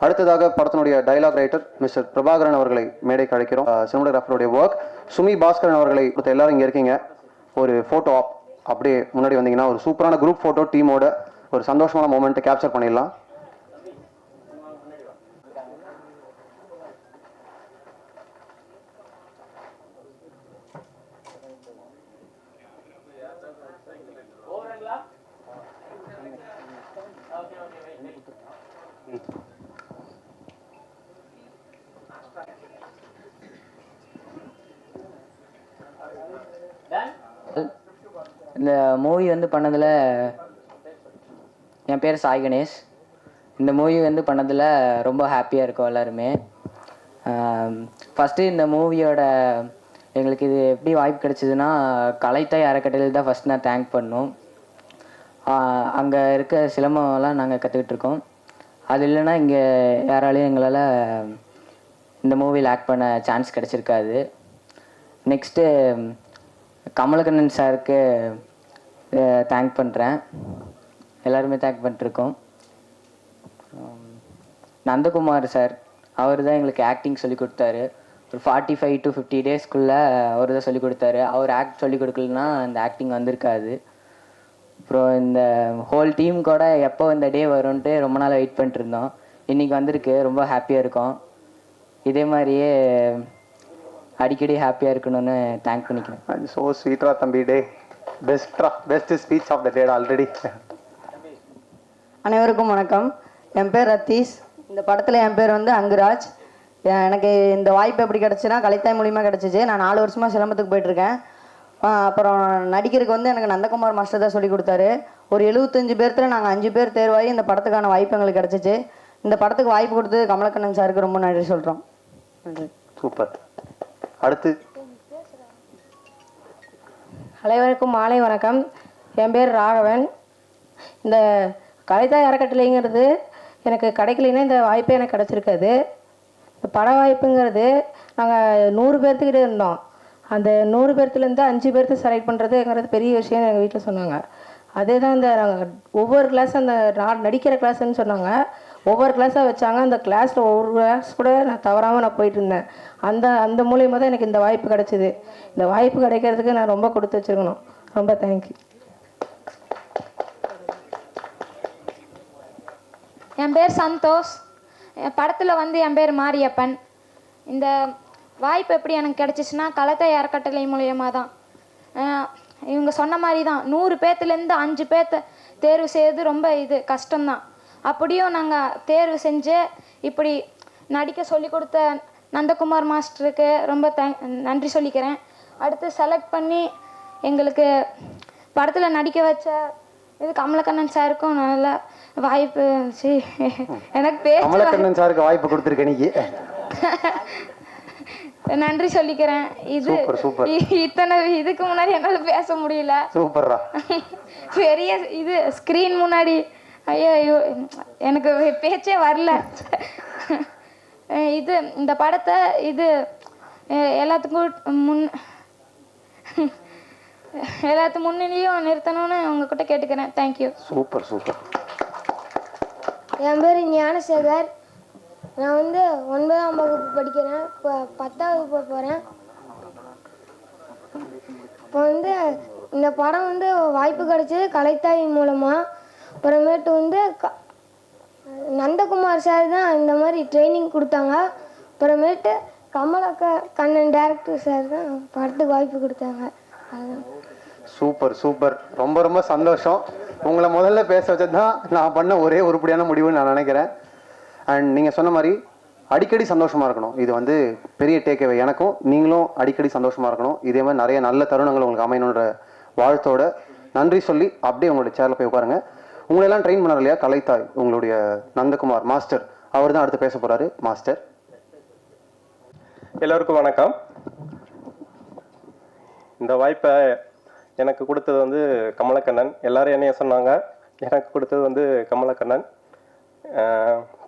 அடுத்ததாக படத்தினுடைய dialogue writer mister Prabhakaran அவர்களை மேடைக்கு அழைக்கிறோம். சினிமாட்டோகிராஃபருடைய ஒர்க் சுமி பாஸ்கரன் அவர்களை எல்லாரும் இங்கே இருக்கீங்க. ஒரு ஃபோட்டோ ஆப் அப்படியே முன்னாடி வந்தீங்கன்னா ஒரு சூப்பரான குரூப் ஃபோட்டோ டீமோட ஒரு சந்தோஷமான மூமெண்ட்டை கேப்சர் பண்ணிடலாம். இந்த மூவி வந்து பண்ணதில் என் பேர் சாய் கணேஷ். இந்த மூவி வந்து பண்ணதில் ரொம்ப ஹாப்பியாக இருக்கோம் எல்லாருமே. ஃபஸ்ட்டு இந்த மூவியோட எங்களுக்கு இது எப்படி வாய்ப்பு கிடச்சிதுன்னா கலைத்தாய் அறக்கட்டளையில் தான் ஃபஸ்ட் நான் தேங்க் பண்ணோம். அங்கே இருக்க சிலம்பம்லாம் நாங்கள் கற்றுக்கிட்டு இருக்கோம். அது இல்லைன்னா இங்கே யாராலையும் எங்களால் இந்த மூவியில் ஆக்ட் பண்ண சான்ஸ் கிடச்சிருக்காது. நெக்ஸ்ட்டு கமலக்கண்ணன் சாருக்கு தேங்க் பண்ணுறேன். எல்லாருமே தேங்க் பண்ணிட்டுருக்கோம். நந்தகுமார் சார் அவர் தான் எங்களுக்கு ஆக்டிங் சொல்லி கொடுத்தாரு. ஒரு 45 to 50 டேஸ்க்குள்ளே அவர் தான் சொல்லி கொடுத்தாரு. அவர் ஆக்ட் சொல்லி கொடுக்கலன்னா இந்த ஆக்டிங் வந்திருக்காது. அப்புறம் இந்த ஹோல் டீம் கூட எப்போ இந்த டே வரும்ன்ட்டு ரொம்ப நாள் வெயிட் பண்ணிட்டு இருந்தோம். இன்றைக்கி வந்திருக்கு. ரொம்ப ஹாப்பியாக இருக்கோம். இதே மாதிரியே அடிக்கடி ஹாப்பியாக இருக்கணும்னு தேங்க் பண்ணிக்கிறேன். ஸோ ஸ்வீட்ரா தம்பி. டே best speech of the day already. அனைவருக்கும் வணக்கம். என் பேர் ரத்தீஷ். இந்த படத்தில் என் பேர் வந்து அங்குராஜ். எனக்கு இந்த வாய்ப்பு எப்படி கிடச்சுன்னா கலைத்தாய் மூலியமாக கிடச்சிச்சு. நான் 4 வருஷமாக சிலம்பத்துக்கு போயிட்டுருக்கேன். அப்புறம் நடிக்கிறதுக்கு வந்து எனக்கு நந்தகுமார் மாஸ்டர் தான் சொல்லி கொடுத்தாரு. ஒரு 75 பேர்த்தில் நாங்கள் 5 பேர் தேர்வாகி இந்த படத்துக்கான வாய்ப்பு எங்களுக்கு கிடச்சிச்சு. இந்த படத்துக்கு வாய்ப்பு கொடுத்து கமலக்கண்ணன் சாருக்கு ரொம்ப நன்றி சொல்கிறோம். நன்றி. சூப்பர். அடுத்து அனைவருக்கும் மாலை வணக்கம். என் பேர் ராகவன். இந்த கலைத்தாய் அறக்கட்டளைங்கிறது எனக்கு கிடைக்கலைன்னா இந்த வாய்ப்பே எனக்கு கிடச்சிருக்காது. இந்த பட வாய்ப்புங்கிறது நாங்கள் 100 பேர்த்துக்கிட்டே இருந்தோம். அந்த 100 பேர்த்துலேருந்து 5 பேர்த்து செலக்ட் பண்ணுறதுங்கிறது பெரிய விஷயம் எங்கள் வீட்டில் சொன்னாங்க. அதே தான் இந்த நாங்கள் ஒவ்வொரு கிளாஸ் அந்த நடிக்கிற கிளாஸ்ன்னு சொன்னாங்க. ஒவ்வொரு கிளாஸாக வச்சாங்க. அந்த கிளாஸில் ஒவ்வொரு கிளாஸ் கூட நான் தவறாமல் நான் போயிட்டு இருந்தேன். அந்த மூலியமாக தான் எனக்கு இந்த வாய்ப்பு கிடச்சிது. இந்த வாய்ப்பு கிடைக்கிறதுக்கு நான் ரொம்ப கொடுத்து வச்சுருக்கணும். ரொம்ப தேங்க்யூ. என் பேர் சந்தோஷ். படத்தில் வந்து என் பேர் மாரியப்பன். இந்த வாய்ப்பு எப்படி எனக்கு கிடச்சிச்சின்னா கலைத்தாய் அறக்கட்டளை மூலியமாக தான். இவங்க சொன்ன மாதிரி தான் 100 பேர்த்துலேருந்து 5 பேர்த்த தேர்வு செய்கிறது ரொம்ப கஷ்டம்தான். அப்படியும் நாங்கள் தேர்வு செஞ்சு இப்படி நடிக்க சொல்லி கொடுத்த நந்தகுமார் மாஸ்டருக்கு ரொம்ப நன்றி சொல்லிக்கிறேன். அடுத்து செலக்ட் பண்ணி எங்களுக்கு படத்தில் நடிக்க வச்ச கமலக்கண்ணன் சாருக்கும் நல்ல வாய்ப்பு எனக்கு கமலக்கண்ணன் சாருக்கு வாய்ப்பு கொடுத்துருக்கேன். நன்றி சொல்லிக்கிறேன். இத்தனை இதுக்கு முன்னாடி என்னால் பேச முடியல. சூப்பர்ரா. பெரிய ஸ்க்ரீன் முன்னாடி ஐயோ எனக்கு பேச்சே வரல. இந்த படத்தை எல்லாத்துக்கும் முன்னிலையும் நிறுத்தணும்னு உங்ககிட்ட கேட்டுக்கிறேன். தேங்க்யூ. Super super. என் பேர் ஞானசேகர். நான் வந்து 9ஆம் வகுப்பு படிக்கிறேன். இப்போ 10வது போக போகிறேன். இப்போ வந்து இந்த படம் வந்து வாய்ப்பு கிடைச்சது கலைத்தாய் மூலமாக. அப்புறமேட்டு வந்து நந்தகுமார் சார் தான் இந்த மாதிரி ட்ரைனிங் கொடுத்தாங்க. அப்புறமேட்டு கண்ணன் டேரக்டர் சார் தான் படத்துக்கு வாய்ப்பு கொடுத்தாங்க. அதுதான். Super super. ரொம்ப ரொம்ப சந்தோஷம். உங்களை முதல்ல பேச வச்சது தான் நான் பண்ண ஒரே உருப்படியான முடிவுன்னு நான் நினைக்கிறேன். அண்ட் நீங்கள் சொன்ன மாதிரி அடிக்கடி சந்தோஷமாக இருக்கணும். இது வந்து பெரிய டேக்அவே. எனக்கும் நீங்களும் அடிக்கடி சந்தோஷமாக இருக்கணும். இதே மாதிரி நிறைய நல்ல தருணங்கள் உங்களுக்கு அமையணுன்ற வாழ்த்தோட நன்றி சொல்லி அப்படியே உங்களுடைய சேரில் போய் உட்காருங்க. உங்களெல்லாம் ட்ரெயின் பண்ணார் இல்லையா கலைத்தாய், உங்களுடைய நந்தகுமார் மாஸ்டர், அவர் தான் அடுத்து பேச போகிறாரு. மாஸ்டர். எல்லோருக்கும் வணக்கம். இந்த வாய்ப்பை எனக்கு கொடுத்தது வந்து கமலக்கண்ணன். எல்லாரும் என்னைய சொன்னாங்க. எனக்கு கொடுத்தது வந்து கமலக்கண்ணன்.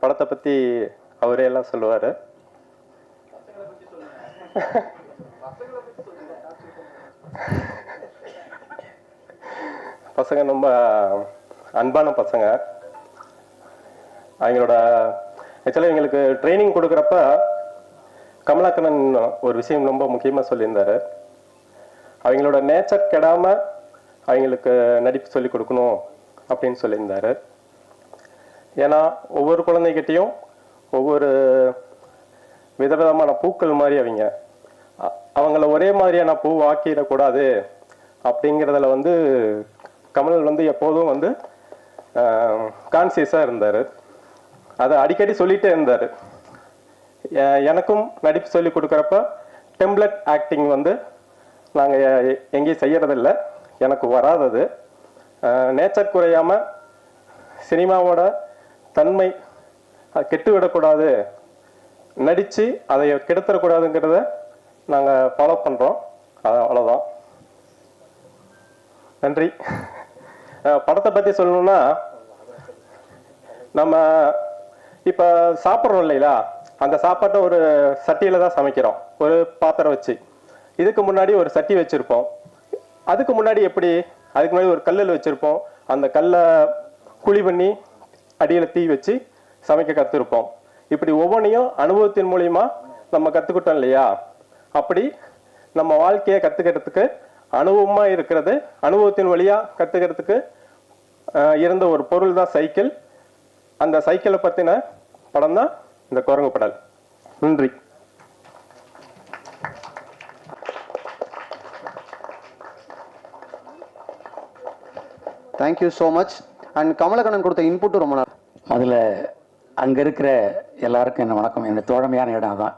படத்தை பற்றி அவரே எல்லாம் சொல்லுவார். பசங்க ரொம்ப அன்பான பசங்க. அவங்களோட ஆக்சுவலாக எங்களுக்கு ட்ரைனிங் கொடுக்குறப்ப கமலாக்கண்ணன் ஒரு விஷயம் ரொம்ப முக்கியமாக சொல்லியிருந்தாரு. அவங்களோட நேச்சர் கெடாமல் அவங்களுக்கு நடிப்பு சொல்லி கொடுக்கணும் அப்படின்னு சொல்லியிருந்தாரு. ஏன்னா ஒவ்வொரு குழந்தைகிட்டையும் ஒவ்வொரு விதவிதமான பூக்கள் மாதிரி அவங்கள ஒரே மாதிரியான பூ ஆக்கிடக்கூடாது அப்படிங்கிறதுல வந்து கமல் வந்து எப்போதும் வந்து கான்சியஸாக இருந்தார். அதை அடிக்கடி சொல்லிகிட்டே இருந்தார். எனக்கும் நடிப்பு சொல்லி கொடுக்குறப்ப டெம்ப்ளேட் ஆக்டிங் வந்து நாங்கள் எங்கேயும் செய்யறதில்ல, எனக்கு வராதது. நேச்சர் குறையாமல் சினிமாவோட தன்மை கெட்டு விடக்கூடாது, நடித்து அதை கெடுத்துடக்கூடாதுங்கிறத நாங்கள் ஃபாலோ பண்ணுறோம். அவ்வளோதான். நன்றி. படத்தை பற்றி சொல்லணும்னா, நம்ம இப்போ சாப்பிட்றோம் இல்லைங்களா, அந்த சாப்பாட்டை ஒரு சட்டியில் தான் சமைக்கிறோம், ஒரு பாத்திரம் வச்சு. இதுக்கு முன்னாடி ஒரு சட்டி வச்சுருப்போம். அதுக்கு முன்னாடி அதுக்கு முன்னாடி ஒரு கல்லில் வச்சுருப்போம். அந்த கல்லை குழி பண்ணி அடியில் தீ வச்சு சமைக்க கற்றுருப்போம். இப்படி ஒவ்வொன்றையும் அனுபவத்தின் மூலிமா நம்ம கற்றுக்கிட்டோம் இல்லையா. அப்படி நம்ம வாழ்க்கையை கற்றுக்கிறதுக்கு அனுபவமாக இருக்கிறது, அனுபவத்தின் வழியாக கற்றுக்கிறதுக்கு இருந்த ஒரு பொருள் தான் சைக்கிள். அந்த சைக்கிளை பற்றின படம் தான் இந்த குரங்கு படல். நன்றி. Thank you so much. And Kamalakannan கொடுத்த இன்புட்டும் ரொம்ப நல்லா. முதல்ல அங்கே இருக்கிற எல்லாருக்கும் என்ன வணக்கம். என்னோட தோழமையான இடம் தான்.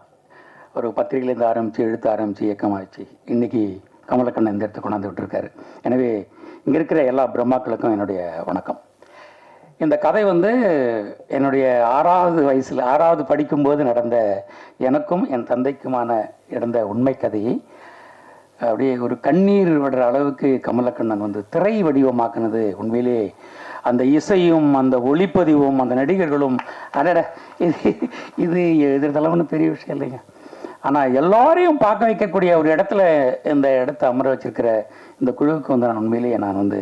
ஒரு பத்திரிகையிலேருந்து ஆரம்பித்து எழுத்து ஆரம்பித்து இயக்கமாகிடுச்சு. இன்றைக்கி கமலக்கண்ணன் இந்த இடத்துக்கு கொண்டாந்து விட்டுருக்காரு. எனவே இங்கே இருக்கிற எல்லா பிரம்மாக்களுக்கும் என்னுடைய வணக்கம். இந்த கதை வந்து என்னுடைய 6வது வயசில் 6வது படிக்கும்போது நடந்த எனக்கும் என் தந்தைக்குமான நடந்த உண்மை கதையை அப்படியே ஒரு கண்ணீர் விடுற அளவுக்கு கமலக்கண்ணன் வந்து திரை வடிவமாக்குனது உண்மையிலே அந்த இசையும் அந்த ஒளிப்பதிவும் அந்த நடிகர்களும் அடட இது எதிர்தளவுன்னு பெரிய விஷயம் இல்லைங்க. ஆனால் எல்லாரையும் பார்க்க வைக்கக்கூடிய ஒரு இடத்துல இந்த இடத்த அமர வச்சிருக்கிற இந்த குழுவுக்கு வந்து நான் உண்மையிலேயே நான் வந்து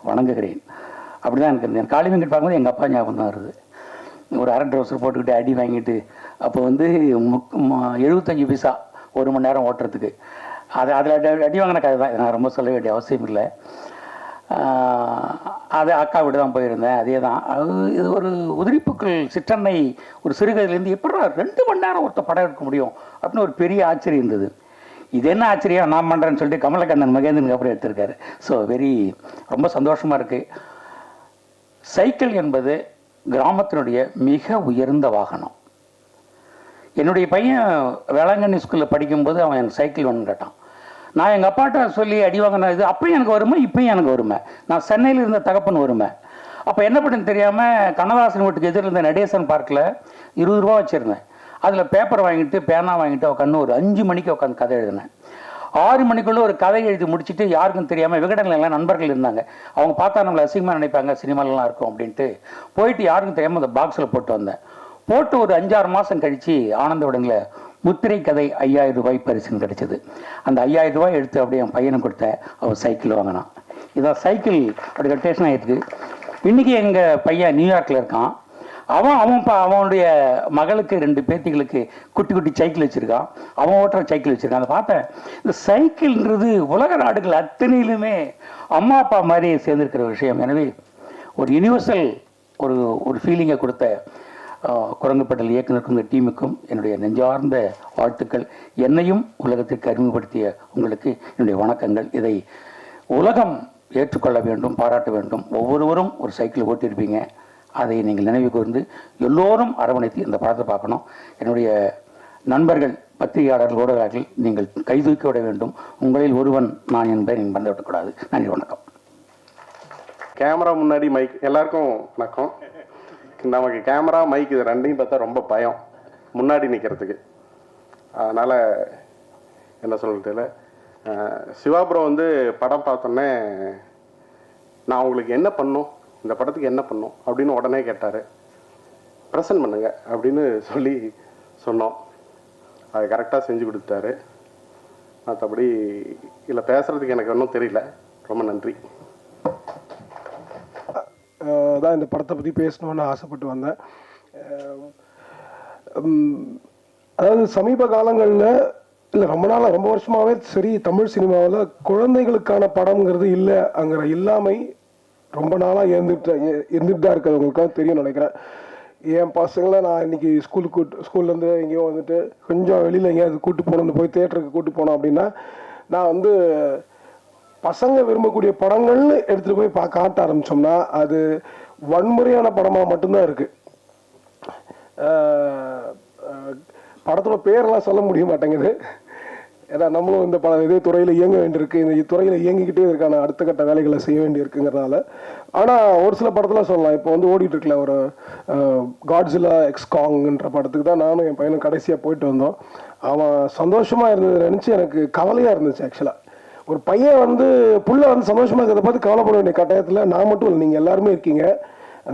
வணங்குகிறேன். அப்படி தான் எனக்கு இருந்தேன். காளி வெங்கட் பார்க்கும்போது எங்கள் அப்பா ஞாபகம் தான் வருது. ஒரு அரை ட்ரௌசர் போட்டுக்கிட்டு அடி வாங்கிட்டு அப்போ வந்து 75 பைசா 1 மணி நேரம் ஓட்டுறதுக்கு. அதில் அடி வாங்கின கதை தான். நான் ரொம்ப சொல்ல வேண்டிய அவசியம் இல்லை. அது அக்கா வீடு தான் போயிருந்தேன். அதே தான். இது ஒரு உதிரிப்புக்கள் சிற்றன்னை ஒரு சிறுகதையிலேருந்து எப்படி 2 மணி நேரம் ஒருத்த படம் எடுக்க முடியும் அப்படின்னு ஒரு பெரிய ஆச்சரியம் இருந்தது. இது என்ன ஆச்சரியம் நான் பண்ணுறேன்னு சொல்லிட்டு கமலக்கண்ணன் மகேந்திரனுக்கு அப்புறம் எடுத்திருக்காரு. ஸோ ரொம்ப சந்தோஷமாக இருக்குது. சைக்கிள் என்பது கிராமத்தினுடைய மிக உயர்ந்த வாகனம். என்னுடைய பையன் வேளாங்கண்ணி ஸ்கூலில் படிக்கும்போது அவன் எனக்கு சைக்கிள் ஒன்று கேட்டான். நான் எங்கள் அப்பாட்ட சொல்லி அடி வாங்கின இது அப்பயும் எனக்கு வருமே, இப்பயும் எனக்கு வருமே. நான் சென்னையில் இருந்த தகப்பன் வருமே. அப்போ என்ன பண்ணுன்னு தெரியாமல் கண்ணதாசன் வீட்டுக்கு எதிரில் இருந்த நடேசன் பார்க்கில் 20 ரூபா வச்சுருந்தேன். அதில் பேப்பர் வாங்கிட்டு பேனா வாங்கிட்டு உட்காந்து ஒரு 5 மணிக்கு உட்காந்து கதை எழுதினேன். 6 மணிக்குள்ளே ஒரு கதை எழுதி முடிச்சுட்டு யாருக்கும் தெரியாமல் விகடனில் எல்லாம் நண்பர்கள் இருந்தாங்க. அவங்க பார்த்தா நம்மளை அசிங்கமாக நினைப்பாங்க, சினிமாலெலாம் இருக்கும் அப்படின்ட்டு போயிட்டு யாருக்கும் தெரியாமல் அந்த பாக்ஸில் போட்டு வந்தேன். போட்டு ஒரு 5-6 மாதம் கழித்து ஆனந்த உடனில் முத்திரை கதை 5000 ரூபாய் பரிசுன்னு கிடச்சிது. அந்த 5000 ரூபாய் எடுத்து அப்படியே என் பையனை கொடுத்தேன். அவன் சைக்கிள் வாங்கினான். இதான் சைக்கிள் அப்படி ரொட்டேஷன் ஆகிருக்கு. இன்றைக்கி எங்கள் பையன் நியூயார்க்கில் இருக்கான். அவனுடைய மகளுக்கு 2 பேத்திகளுக்கு குட்டி குட்டி சைக்கிள் வச்சுருக்கான். அவன் ஓட்டுற சைக்கிள் வச்சுருக்கான். அதை பார்த்தேன். இந்த சைக்கிள்ன்றது உலக நாடுகள் அத்தனையிலுமே அம்மா அப்பா மாதிரி சேர்ந்துருக்கிற விஷயம். எனவே ஒரு யூனிவர்சல் ஒரு ஃபீலிங்கை கொடுத்த குரங்குப்பட்டல் இயக்குனருக்கும் இந்த டீமுக்கும் என்னுடைய நெஞ்சார்ந்த வாழ்த்துக்கள். என்னையும் உலகத்திற்கு அறிமுகப்படுத்திய உங்களுக்கு என்னுடைய வணக்கங்கள். இதை உலகம் ஏற்றுக்கொள்ள வேண்டும், பாராட்ட வேண்டும். ஒவ்வொருவரும் ஒரு சைக்கிள் ஓட்டியிருப்பீங்க. அதை நீங்கள் நினைவு கூர்ந்து எல்லோரும் அரவணைத்து இந்த படத்தை பார்க்கணும். என்னுடைய நண்பர்கள் பத்திரிகையாளர்கள் ஊடகர்கள் நீங்கள் கைதூக்கி விட வேண்டும். உங்களில் ஒருவன் நான் என்பதை நீங்கள் மறந்து விடக்கூடாது. நன்றி, வணக்கம். கேமரா முன்னாடி மைக் எல்லாருக்கும் வணக்கம். நமக்கு கேமரா மைக் இது ரெண்டையும் பார்த்தா ரொம்ப பயம் முன்னாடி நிற்கிறதுக்கு. அதனால் என்ன சொல்கிறது, சிவாபுரம் வந்து படம் பார்த்தோன்னே நான் உங்களுக்கு என்ன பண்ணும், இந்த படத்துக்கு என்ன பண்ணும் அப்படின்னு உடனே கேட்டார். ப்ரெசன்ட் பண்ணுங்க அப்படின்னு சொன்னோம். அது கரெக்டாக செஞ்சு கொடுத்தாரு. மற்றபடி இல்லை பேசுகிறதுக்கு எனக்கு ஒன்றும் தெரியல. ரொம்ப நன்றி. தான் இந்த படத்தை பற்றி பேசணுன்னு ஆசைப்பட்டு வந்தேன். அதாவது சமீப காலங்களில் இல்லை ரொம்ப வருஷமாகவே சரி தமிழ் சினிமாவில் குழந்தைகளுக்கான படம்ங்கிறது இல்லைங்கிற இல்லாமை ரொம்ப நாளாக இருந்துட்டு தான் இருக்குது. உங்களுக்காக தெரியும் நினைக்கிறேன். என் பசங்களை நான் இன்னைக்கு ஸ்கூல்லேருந்து எங்கேயோ வந்துட்டு கொஞ்சம் வெளியில் எங்கேயாவது கூப்பிட்டு போகணும், போய் தேட்டருக்கு கூப்பிட்டு போனோம் அப்படின்னா நான் வந்து பசங்க விரும்பக்கூடிய படங்கள்னு எடுத்துகிட்டு போய் காட்ட ஆரம்பித்தோம்னா அது வன்முறையான படமாக மட்டும்தான் இருக்குது. படத்தோட பேரெல்லாம் சொல்ல முடிய மாட்டேங்குது. ஏன்னா நம்மளும் இந்த இதே துறையில் இயங்க வேண்டியிருக்கு, இந்த துறையில் இயங்கிக்கிட்டே இருக்கான அடுத்த கட்ட வேலைகளை செய்ய வேண்டியிருக்குங்கிறதுனால. ஆனால் ஒரு சில படத்தில் சொல்லலாம். இப்போ வந்து ஓடிட்டு இருக்கல ஒரு காட்ஸிலா எக்ஸ் காங்ன்ற படத்துக்கு தான் நானும் என் பையனும் கடைசியாக போயிட்டு வந்தோம். அவன் சந்தோஷமாக இருந்ததை நினச்சி எனக்கு கவலையாக இருந்துச்சு. ஆக்சுவலாக ஒரு பையன் வந்து புள்ள வந்து சந்தோஷமாக இருக்கிறத பார்த்து கவலைப்பட வேண்டிய கட்டாயத்தில் நான் மட்டும் இல்லை, நீங்கள் எல்லாருமே இருக்கீங்க,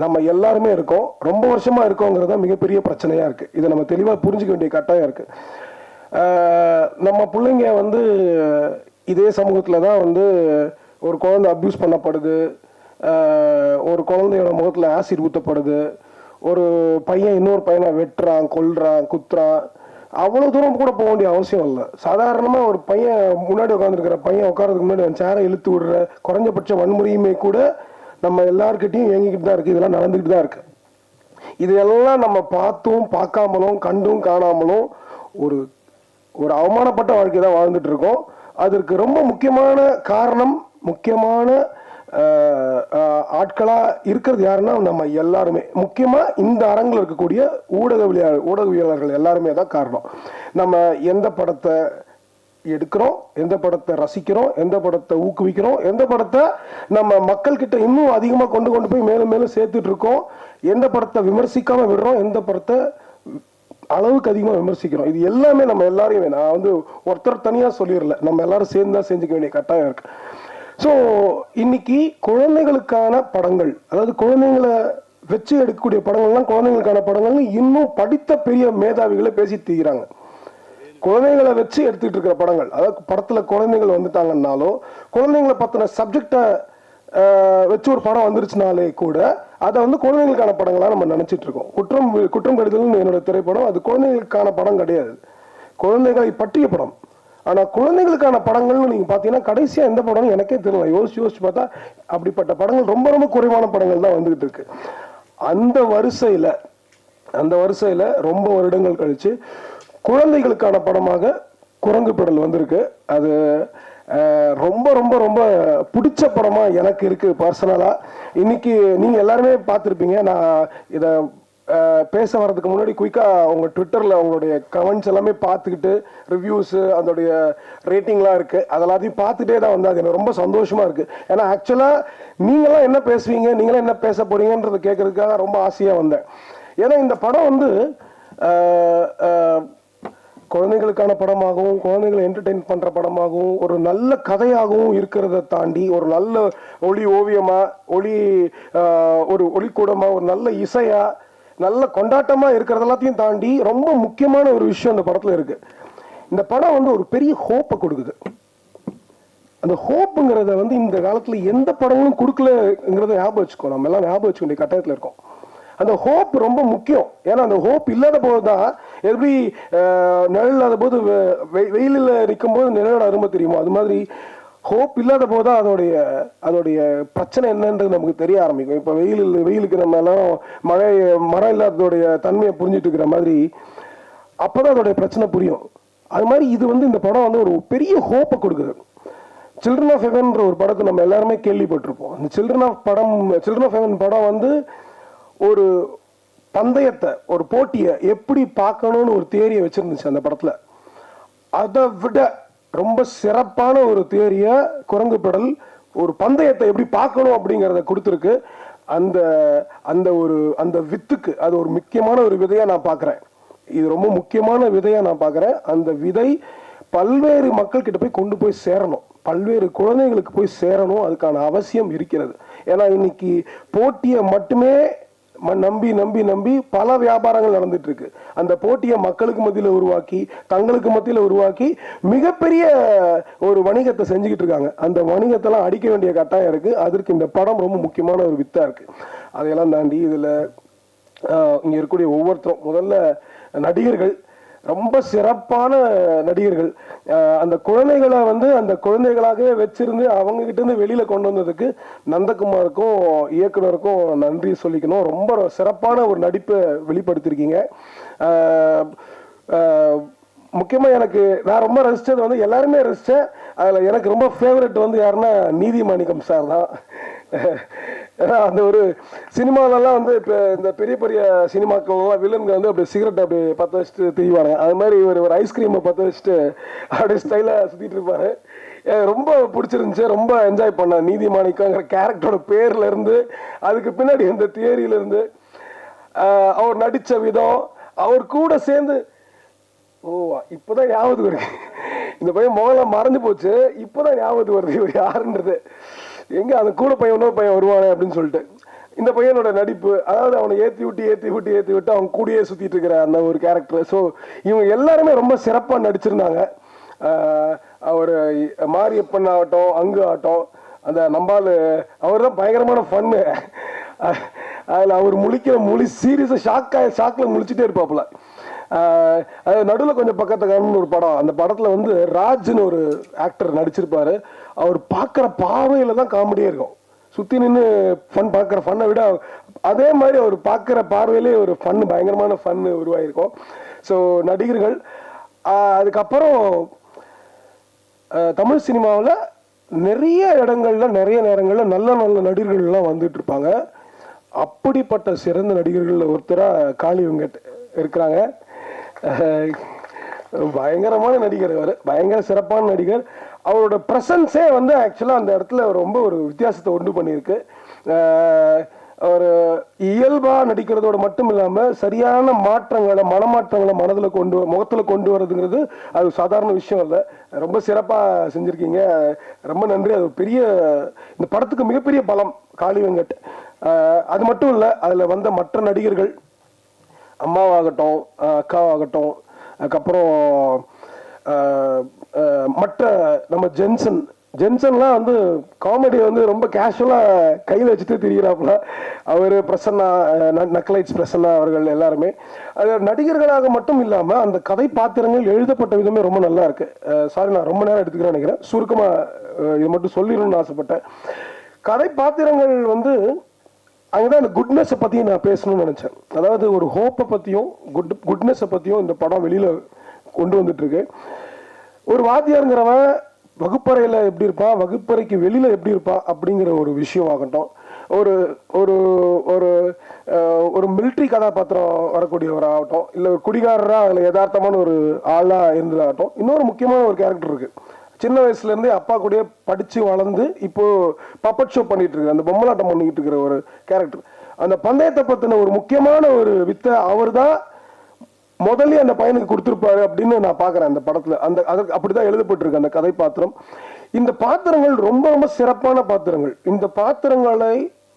நம்ம எல்லாருமே இருக்கோம், ரொம்ப வருஷமாக இருக்கோங்கிறது தான் மிகப்பெரிய பிரச்சனையாக இருக்குது. இதை நம்ம தெளிவாக புரிஞ்சிக்க வேண்டிய கட்டாயம் இருக்குது. நம்ம பிள்ளைங்க வந்து இதே சமூகத்தில் தான் வந்து ஒரு குழந்தை அப்யூஸ் பண்ணப்படுது, ஒரு குழந்தையோட முகத்தில் ஆசிட் ஊற்றப்படுது, ஒரு பையன் இன்னொரு பையனை வெட்டுறான், கொல்றான், குத்துறான். அவ்வளோ தூரம் கூட போக வேண்டிய அவசியம் இல்லை. சாதாரணமாக ஒரு பையன் முன்னாடி உட்காந்துருக்கிற பையன் உட்காரதுக்கு முன்னாடி சேரை இழுத்து விடுற குறைஞ்சபட்ச வன்முறையுமே கூட நம்ம எல்லாருக்கிட்டையும் இயங்கிக்கிட்டு தான் இருக்குது. இதெல்லாம் நடந்துக்கிட்டு தான் இருக்குது. இதையெல்லாம் நம்ம பார்த்தும் பார்க்காமலும் கண்டும் காணாமலும் ஒரு ஒரு அவமானப்பட்ட வாழ்க்கை தான் வாழ்ந்துட்டு இருக்கோம். அதற்கு ரொம்ப முக்கியமான காரணம், முக்கியமான ஆட்களாக இருக்கிறது யாருன்னா நம்ம எல்லாருமே. முக்கியமாக இந்த அரங்கில் இருக்கக்கூடிய ஊடகவியலாளர்கள் எல்லாருமே தான் காரணம். நம்ம எந்த படத்தை எடுக்கிறோம், எந்த படத்தை ரசிக்கிறோம், எந்த படத்தை ஊக்குவிக்கிறோம், எந்த படத்தை நம்ம மக்கள்கிட்ட இன்னும் அதிகமாக கொண்டு போய் மேலும் மேலும் சேர்த்துட்டு இருக்கோம், எந்த படத்தை விமர்சிக்காம விடுறோம், எந்த படத்தை அளவுக்கு அதிகமாக விமர்சிக்கிறோம். இது எல்லாமே நம்ம எல்லாரையுமே, நான் வந்து ஒருத்தர் தனியாக சொல்லிடல, நம்ம எல்லாரும் சேர்ந்து தான் செஞ்சுக்க வேண்டிய கட்டாயம் இருக்கு. ஸோ இன்னைக்கு குழந்தைகளுக்கான படங்கள், அதாவது குழந்தைங்களை வச்சு எடுக்கக்கூடிய படங்கள்லாம் குழந்தைங்களுக்கான படங்கள்னு இன்னும் படித்த பெரிய மேதாவிகளை பேசி தீர்றாங்க. குழந்தைங்களை வச்சு எடுத்துக்கிட்டு இருக்கிற படங்கள், அதாவது படத்தில் குழந்தைகள் வந்துட்டாங்கன்னாலோ குழந்தைங்களை பற்றின சப்ஜெக்டை வச்சு ஒரு படம் வந்துருச்சுனாலே கூட அதை வந்து குழந்தைங்களுக்கான படங்களாக நம்ம நினச்சிட்டு இருக்கோம். குற்றம் கடிதல்னு என்னோட திரைப்படம், அது குழந்தைங்களுக்கான படம் கிடையாது, குழந்தைகளை பற்றிய படம். ஆனால் குழந்தைகளுக்கான படங்கள்னு நீங்கள் பார்த்தீங்கன்னா கடைசியாக எந்த படம்னு எனக்கே தெரியல. யோசிச்சு பார்த்தா அப்படிப்பட்ட படங்கள் ரொம்ப ரொம்ப குறைவான படங்கள் தான் வந்துகிட்டு இருக்கு. அந்த வரிசையில் ரொம்ப வருடங்கள் கழிச்சு குழந்தைகளுக்கான படமாக குரங்கு பெடல் வந்திருக்கு. அது ரொம்ப ரொம்ப ரொம்ப பிடிச்ச படமா எனக்கு இருக்கு பர்சனலா. இன்னைக்கு நீங்க எல்லாருமே பார்த்துருப்பீங்க. நான் இதை பேச வர்றதுக்கு முன்னாடி குயிக்கா உங்க ட்விட்டர்ல உங்களுடைய கமெண்ட்ஸ் எல்லாமே பார்த்துக்கிட்டு ரிவ்யூஸ் அதோடைய ரேட்டிங்லாம் இருக்கு, அதெல்லாத்தையும் பார்த்துட்டே தான் வந்து அது எனக்கு ரொம்ப சந்தோஷமா இருக்கு. ஏன்னா ஆக்சுவலா நீங்களாம் என்ன பேசுவீங்க, நீங்களாம் என்ன பேச போறீங்கன்றதை கேட்கறதுக்காக ரொம்ப ஆசையா வந்தேன். ஏன்னா இந்த படம் வந்து குழந்தைகளுக்கான படமாகவும் குழந்தைகளை என்டர்டெயின் பண்ற படமாகவும் ஒரு நல்ல கதையாகவும் இருக்கிறத தாண்டி ஒரு நல்ல ஒளி ஓவியமா, ஒரு ஒளிக்கூடமா, ஒரு நல்ல இசையா, நல்ல கொண்டாட்டமா இருக்கிறது எல்லாத்தையும் தாண்டி ரொம்ப முக்கியமான ஒரு விஷயம் இந்த படத்துல இருக்கு. இந்த படம் வந்து ஒரு பெரிய ஹோப்பை கொடுக்குது. அந்த ஹோப்புங்கிறத வந்து இந்த காலத்துல எந்த படங்களும் கொடுக்கலங்கிறத ஞாபகம் வச்சுக்கோ, நம்ம எல்லாம் ஞாபகம் வச்சுக்க வேண்டிய கட்டாயத்துல இருக்கோம். அந்த ஹோப் ரொம்ப முக்கியம். ஏன்னா அந்த ஹோப் இல்லாத போது தான், எப்படி நிழல் இல்லாத போது வெயிலில் நிற்கும் போது நிழலோட அருமை தெரியுமோ, அது மாதிரி ஹோப் இல்லாத போது தான் அதோடைய பிரச்சனை என்னன்றது நமக்கு தெரிய ஆரம்பிக்கும். இப்போ வெயிலுக்கு நம்ம எல்லாம் மரம் இல்லாததோடைய தன்மையை புரிஞ்சுட்டு இருக்கிற மாதிரி அப்போதான் அதோடைய பிரச்சனை புரியும். அது மாதிரி இது வந்து இந்த படம் வந்து ஒரு பெரிய ஹோப்பை கொடுக்குது. சில்ட்ரன் ஆஃப் ஹெவன்ற ஒரு படத்தை நம்ம எல்லாருமே கேள்விப்பட்டிருப்போம். அந்த சில்ட்ரன் ஆஃப் ஹெவன் படம் வந்து ஒரு பந்தயத்தை, ஒரு போட்டியை எப்படி பார்க்கணும்னு ஒரு தியரியை வச்சிருந்துச்சு அந்த படத்துல. அதை விட ரொம்ப சிறப்பான ஒரு தியரியை குரங்கு பெடல் ஒரு பந்தயத்தை எப்படி பார்க்கணும் அப்படிங்கிறத கொடுத்துருக்கு. அந்த வித்துக்கு அது ஒரு முக்கியமான ஒரு விதையா நான் பார்க்குறேன். இது ரொம்ப முக்கியமான விதையா நான் பார்க்குறேன். அந்த விதை பல்வேறு மக்கள் கிட்ட போய் கொண்டு போய் சேரணும், பல்வேறு குழந்தைகளுக்கு போய் சேரணும். அதுக்கான அவசியம் இருக்கிறது. ஏன்னா இன்னைக்கு போட்டியை மட்டுமே நம்பி பல வியாபாரங்கள் நடந்துட்டு இருக்கு. அந்த போட்டியை மக்களுக்கு மத்தியில் உருவாக்கி, தங்களுக்கு மத்தியில் உருவாக்கி மிகப்பெரிய ஒரு வணிகத்தை செஞ்சுக்கிட்டு இருக்காங்க. அந்த வணிகத்தெல்லாம் அடிக்க வேண்டிய கட்டாயம் இருக்கு. அதற்கு இந்த படம் ரொம்ப முக்கியமான ஒரு வித்தா இருக்கு. அதையெல்லாம் தாண்டி இதுல இங்கே இருக்கக்கூடிய ஒவ்வொருத்தரும், முதல்ல நடிகர்கள், ரொம்ப சிறப்பான நடிகர்கள். அந்த குழந்தைகளை வந்து அந்த குழந்தைகளாகவே வச்சிருந்து அவங்க கிட்ட இருந்து வெளியில கொண்டு வந்ததுக்கு நந்தகுமாருக்கும் இயக்குனருக்கும் நன்றி சொல்லிக்கணும். ரொம்ப சிறப்பான ஒரு நடிப்பை வெளிப்படுத்திருக்கீங்க. முக்கியமாக எனக்கு நான் ரொம்ப ரசித்தது வந்து எல்லாருமே ரசித்தேன். அதில் எனக்கு ரொம்ப ஃபேவரட் வந்து யாருன்னா நீதிமாணிக்கம் சார் தான். ஏன்னா அந்த ஒரு சினிமாலெல்லாம் வந்து இப்போ இந்த பெரிய பெரிய சினிமாக்கள்லாம் வில்லனுங்க வந்து அப்படி சிகரெட் அப்படி பற்ற வச்சுட்டு திரிவாங்க. அது மாதிரி ஒரு ஐஸ்கிரீமை பற்ற வச்சுட்டு அப்படியே ஸ்டைலாக சுற்றிட்டு இருப்பாரு. ரொம்ப பிடிச்சிருந்துச்சு, ரொம்ப என்ஜாய் பண்ணேன். நீதிமாணிக்கங்கிற கேரக்டரோட பேர்லேருந்து அதுக்கு பின்னாடி இந்த தியரியிலேருந்து அவர் நடித்த விதம், அவர் கூட சேர்ந்து இப்போதான் ஞாபகம் வருது. இந்த பையன் முகலாம் மறைஞ்சு போச்சு, இப்போதான் ஞாபகம் வருது இவர் யாருன்றது. எங்க அந்த கூட பையன் இன்னொரு பையன் வருவானே அப்படின்னு சொல்லிட்டு இந்த பையனோட நடிப்பு, அதாவது அவனை ஏற்றி விட்டு அவன் கூடயே சுத்திட்டு இருக்கிற அந்த ஒரு கேரக்டர். ஸோ இவங்க எல்லாருமே ரொம்ப சிறப்பாக நடிச்சிருந்தாங்க. அவர் மாரியப்பன் ஆகட்டும், அங்கு ஆகட்டும், அந்த நம்பால் அவர் தான் பயங்கரமான ஃபன்னு. அதில் அவர் முழிக்கிற மொழி சீரியஸாக ஷாக்கில் முழிச்சிட்டே இருப்பாப்புல. அது நடுவில் கொஞ்சம் பக்கத்துக்கான ஒரு படம், அந்த படத்தில் வந்து ராஜ்னு ஒரு ஆக்டர் நடிச்சிருப்பாரு. அவர் பார்க்குற பார்வையில் தான் காமெடியே இருக்கும். சுற்றி நின்று பார்க்குற ஃபன்னை விட அதே மாதிரி அவர் பார்க்குற பார்வையிலே ஒரு ஃபன்னு, பயங்கரமான ஃபன்னு உருவாகிருக்கும். ஸோ நடிகர்கள். அதுக்கப்புறம் தமிழ் சினிமாவில் நிறைய இடங்கள்ல நிறைய நேரங்களில் நல்ல நல்ல நடிகர்கள்லாம் வந்துட்டு இருப்பாங்க. அப்படிப்பட்ட சிறந்த நடிகர்கள் ஒருத்தராக காளி வெங்கட் இருக்கிறாங்க. பயங்கரமான நடிகர் அவர், பயங்கர சிறப்பான நடிகர். அவரோட ப்ரெசன்ஸே வந்து ஆக்சுவலாக அந்த இடத்துல ரொம்ப ஒரு வித்தியாசத்தை உண்டு பண்ணியிருக்கு. ஒரு இயல்பாக நடிக்கிறதோடு மட்டும் இல்லாமல் சரியான மாற்றங்களை, மனமாற்றங்களை முகத்தில் கொண்டு வரதுங்கிறது அது சாதாரண விஷயம் இல்லை. ரொம்ப சிறப்பாக செஞ்சுருக்கீங்க, ரொம்ப நன்றி. அது பெரிய, இந்த படத்துக்கு மிகப்பெரிய பலம் காளி வெங்கட். அது மட்டும் இல்லை, அதில் வந்த மற்ற நடிகர்கள், அம்மாவாகட்டும், அக்காவாகட்டும், அதுக்கப்புறம் மற்ற நம்ம ஜென்சன்லாம் வந்து காமெடியை வந்து ரொம்ப கேஷுவலாக கையில் வச்சுட்டு திரிகிறாப்புல. அவர் பிரசன்னா, நக்கலைட்ஸ் பிரசன்னா அவர்கள் எல்லாருமே அது நடிகர்களாக மட்டும் இல்லாமல் அந்த கதை பாத்திரங்கள் எழுதப்பட்ட விதமே ரொம்ப நல்லா இருக்கு. சாரி, நான் ரொம்ப நேரம் எடுத்துக்கிறேன் நினைக்கிறேன். சுருக்கமாக இதை மட்டும் சொல்லிடணும்னு ஆசைப்பட்டேன். கதை பாத்திரங்கள் வந்து அங்கதான் அந்த குட்னஸை பற்றியும் நான் பேசணும்னு நினச்சேன். அதாவது ஒரு ஹோப்பை பற்றியும் குட்னஸை பற்றியும் இந்த படம் வெளியில் கொண்டு வந்துட்டு இருக்கு. ஒரு வாத்தியாருங்கிறவன் வகுப்பறையில் எப்படி இருப்பான், வகுப்பறைக்கு வெளியில் எப்படி இருப்பான் அப்படிங்கிற ஒரு விஷயம் ஆகட்டும், ஒரு ஒரு ஒரு ஒரு மிலிட்ரி கதாபாத்திரம் வரக்கூடியவராகட்டும், இல்லை ஒரு குடிகாரராக அதில் யதார்த்தமான ஒரு ஆளாக இருந்ததாகட்டும், இன்னொரு முக்கியமான ஒரு கேரக்டர் இருக்குது. சின்ன வயசுலேருந்தே அப்பா கூடயே படித்து வளர்ந்து இப்போது பப்பட் ஷோ பண்ணிகிட்டு இருக்கு, அந்த பொம்மலாட்டம் பண்ணிக்கிட்டு இருக்கிற ஒரு கேரக்டர். அந்த பந்தயத்தை பற்றின ஒரு முக்கியமான ஒரு வித்தை அவர் தான் முதல்ல அந்த பையனுக்கு கொடுத்துருப்பாரு அப்படின்னு நான் பார்க்குறேன் அந்த படத்தில். அதற்கு அப்படி தான் எழுதப்பட்டிருக்கு அந்த கதை பாத்திரம். இந்த பாத்திரங்கள் ரொம்ப ரொம்ப சிறப்பான பாத்திரங்கள். இந்த பாத்திரங்களை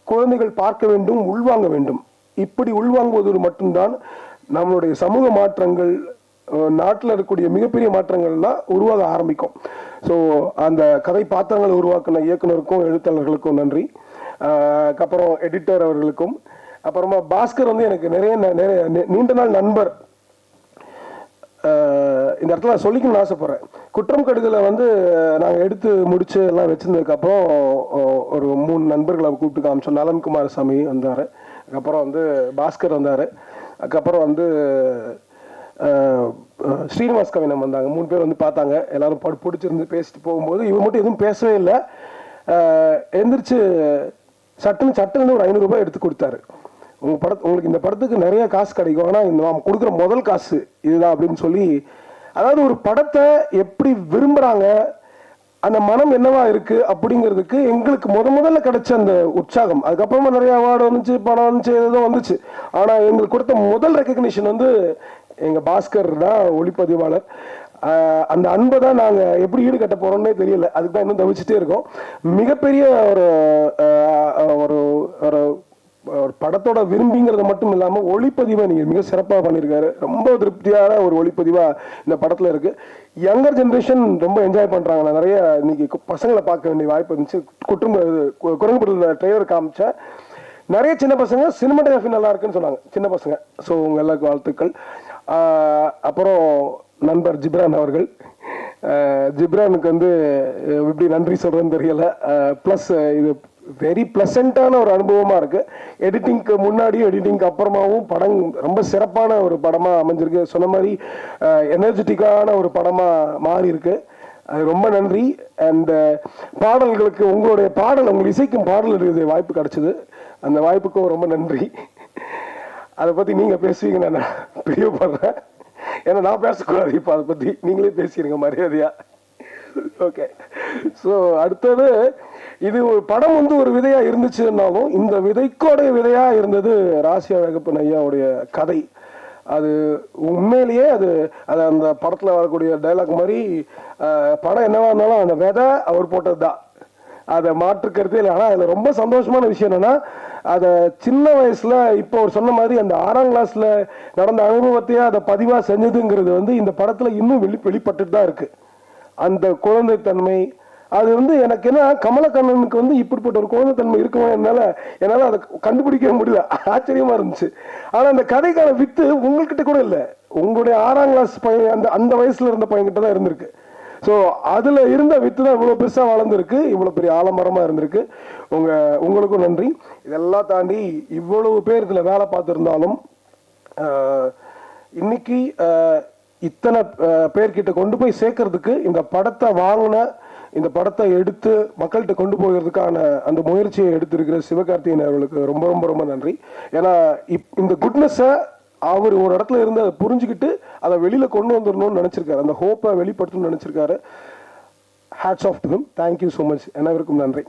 குழந்தைகள் பார்க்க வேண்டும், உள்வாங்க வேண்டும். இப்படி உள்வாங்குவது மட்டும்தான் நம்மளுடைய சமூக மாற்றங்கள், நாட்டில் இருக்கக்கூடிய மிகப்பெரிய மாற்றங்கள்லாம் உருவாக ஆரம்பிக்கும். ஸோ அந்த கதை பாத்திரங்களை உருவாக்கின இயக்குனருக்கும் எழுத்தாளர்களுக்கும் நன்றி. அதுக்கப்புறம் எடிட்டர் அவர்களுக்கும், அப்புறமா பாஸ்கர் வந்து எனக்கு நிறைய நீண்ட நாள் நண்பர். இந்த இடத்துல நான் சொல்லிக்கணும்னு ஆசைப்படுறேன். குற்றம் கடுதலை வந்து நாங்கள் எடுத்து முடிச்சு எல்லாம் வச்சிருந்ததுக்கப்புறம் ஒரு 3 நண்பர்களை கூப்பிட்டு காமிச்சோம். நலன்குமார் சாமி வந்தார், அதுக்கப்புறம் வந்து பாஸ்கர் வந்தார், அதுக்கப்புறம் வந்து ஸ்ரீனிவாஸ் கவினம் வந்தாங்க. 3 பேர் வந்து பார்த்தாங்க. எல்லாரும் பிடிச்சிருந்து பேசிட்டு போகும்போது இவர் மட்டும் எதுவும் பேசவே இல்லை. எந்திரிச்சு சட்டுன்னு ஒரு 500 ரூபாய் எடுத்து கொடுத்தாரு. உங்களுக்கு இந்த படத்துக்கு நிறைய காசு கிடைக்கும், ஆனால் இந்த நாம் கொடுக்குற முதல் காசு இதுதான் அப்படின்னு சொல்லி, அதாவது ஒரு படத்தை எப்படி விரும்புகிறாங்க, அந்த மனம் என்னவா இருக்கு அப்படிங்கிறதுக்கு எங்களுக்கு முதல்ல கிடைச்ச அந்த உற்சாகம். அதுக்கப்புறமா நிறைய அவார்டு வந்துச்சு, பணம் வந்துச்சு, ஏதோ வந்துச்சு. ஆனால் எங்களுக்கு கொடுத்த முதல் ரெக்கக்னிஷன் வந்து எங்கள் பாஸ்கர் தான், ஒளிப்பதிவாளர். அந்த அன்பை தான் நாங்கள் எப்படி ஈடு கட்ட போகிறோம்னே தெரியல. அதுக்கு தான் இன்னும் தவிச்சிட்டே இருக்கோம். மிகப்பெரிய ஒரு ஒரு ஒரு படத்தோட விரும்பிங்கிறத மட்டும் இல்லாமல் ஒளிப்பதிவை நீங்கள் மிக சிறப்பாக பண்ணியிருக்காரு. ரொம்ப திருப்தியான ஒரு ஒளிப்பதிவாக இந்த படத்தில் இருக்குது. யங்கர் ஜென்ரேஷன் ரொம்ப என்ஜாய் பண்ணுறாங்க. நான் நிறைய இன்னைக்கு பசங்களை பார்க்க வேண்டிய வாய்ப்பு இருந்துச்சு. குரங்குபுரத்தில் ட்ரைவர் காமிச்சேன். நிறைய சின்ன பசங்க சினிமாட்டோகிராஃபி நல்லா இருக்குன்னு சொன்னாங்க, சின்ன பசங்க. ஸோ உங்கள் எல்லாருக்கும் வாழ்த்துக்கள். அப்புறம் நண்பர் ஜிப்ரான் அவர்கள், ஜிப்ரானுக்கு வந்து எப்படி நன்றி சொல்கிறேன்னு தெரியலை. ப்ளஸ் இது வெரி ப்ளசண்ட்டான ஒரு அனுபவமாக இருக்குது. எடிட்டிங்க்கு முன்னாடியும் எடிட்டிங்க்கு அப்புறமாவும் படம் ரொம்ப சிறப்பான ஒரு படமாக அமைஞ்சிருக்கு. சொன்ன மாதிரி எனர்ஜெட்டிக்கான ஒரு படமாக மாறி இருக்கு. அது ரொம்ப நன்றி. அண்ட் பாடல்களுக்கு உங்களுடைய பாடல், உங்கள் இசைக்கும் பாடல் எழுதிய வாய்ப்பு கிடச்சிது, அந்த வாய்ப்புக்கும் ரொம்ப நன்றி. அதை பற்றி நீங்கள் பேசுவீங்கன்னு நான் பிரியப்படுறேன். ஏன்னா நான் பேசக்கூடாது, இப்போ அதை பற்றி நீங்களே பேசிடுங்க மரியாதையா. ஓகே. ஸோ அடுத்தது, இது ஒரு படம் வந்து ஒரு விதையாக இருந்துச்சுன்னாலும் இந்த விதைக்கோடைய விதையாக இருந்தது ராசி அழகப்பன் ஐயாவுடைய கதை. அது உண்மையிலேயே அது அந்த படத்தில் வரக்கூடிய டைலாக் மாதிரி படம் என்னவா இருந்தாலும் அந்த விதை அவர் போட்டது தான், அதை மாற்றுக்கிறதே இல்லை. ஆனால் அதில் ரொம்ப சந்தோஷமான விஷயம் என்னென்னா, அதை சின்ன வயசில் இப்போ அவர் சொன்ன மாதிரி அந்த 6ஆம் கிளாஸில் நடந்த அனுபவத்தையே அதை பதிவாக செஞ்சதுங்கிறது வந்து இந்த படத்தில் இன்னும் வெளிப்பட்டுட்டு தான் இருக்குது. அந்த குழந்தைத்தன்மை அது வந்து எனக்கு என்ன, கமலக்கண்ணனுக்கு வந்து இப்படிப்பட்ட ஒரு குழந்தைத்தன்மை இருக்குமா என்னால் அதை கண்டுபிடிக்க முடியல, ஆச்சரியமாக இருந்துச்சு. ஆனால் அந்த கதைக்கான வித்து உங்கள்கிட்ட கூட இல்லை, உங்களுடைய 6ஆம் கிளாஸ் பையன் அந்த வயசில் இருந்த பையன்கிட்ட தான் இருந்திருக்கு. ஸோ அதில் இருந்த வித்து தான் இவ்வளோ பெருசாக வளர்ந்துருக்கு, இவ்வளோ பெரிய ஆலமரமாக இருந்திருக்கு. உங்களுக்கும் நன்றி. இதெல்லாம் தாண்டி இவ்வளவு பேர் இதில் வேலை பார்த்துருந்தாலும் இன்னைக்கு இத்தனை பேர்கிட்ட கொண்டு போய் சேர்க்கறதுக்கு, இந்த படத்தை வாங்கின, இந்த படத்தை எடுத்து மக்கள்கிட்ட கொண்டு போகிறதுக்கான அந்த முயற்சியை எடுத்திருக்கிற சிவகார்த்திகேயன் அவர்களுக்கு ரொம்ப ரொம்ப ரொம்ப நன்றி. ஏன்னா இந்த குட்னஸை அவர் ஒரு இடத்துல இருந்து அதை புரிஞ்சுக்கிட்டு அதை வெளியில கொண்டு வந்துடணும்னு நினைச்சிருக்காரு, அந்த ஹோப்பை வெளிப்படுத்தணும்னு நினைச்சிருக்காரு. Hats off to him. Thank you so much. அனைவருக்கும் நன்றி.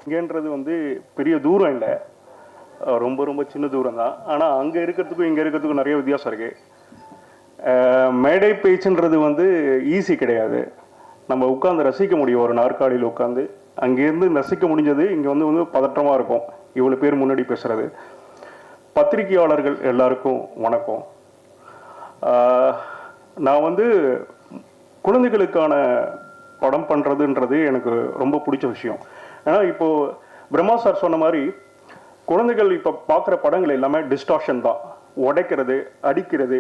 இங்கேன்றது வந்து பெரிய தூரம் இல்லை, ரொம்ப ரொம்ப சின்ன தூரம் தான். ஆனால் அங்கே இருக்கிறதுக்கும் இங்கே இருக்கிறதுக்கும் நிறைய வித்தியாசம் இருக்குது. மேடை பேச்சுன்றது வந்து ஈஸி கிடையாது. நம்ம உட்காந்து ரசிக்க முடியும், ஒரு நாற்காலியில் உட்காந்து அங்கேருந்து ரசிக்க முடிஞ்சது. இங்கே வந்து பதற்றமாக இருக்கும், இவ்வளோ பேர் முன்னாடி பேசுகிறது. பத்திரிகையாளர்கள் எல்லாருக்கும் வணக்கம். நான் வந்து குழந்தைகளுக்கான படம் பண்ணுறதுன்றது எனக்கு ரொம்ப பிடிச்ச விஷயம். ஏன்னா இப்போது பிரம்மா சார் சொன்ன மாதிரி குழந்தைகள் இப்போ பார்க்குற படங்கள் எல்லாமே டிஸ்டார்ஷன் தான், உடைக்கிறது, அடிக்கிறது.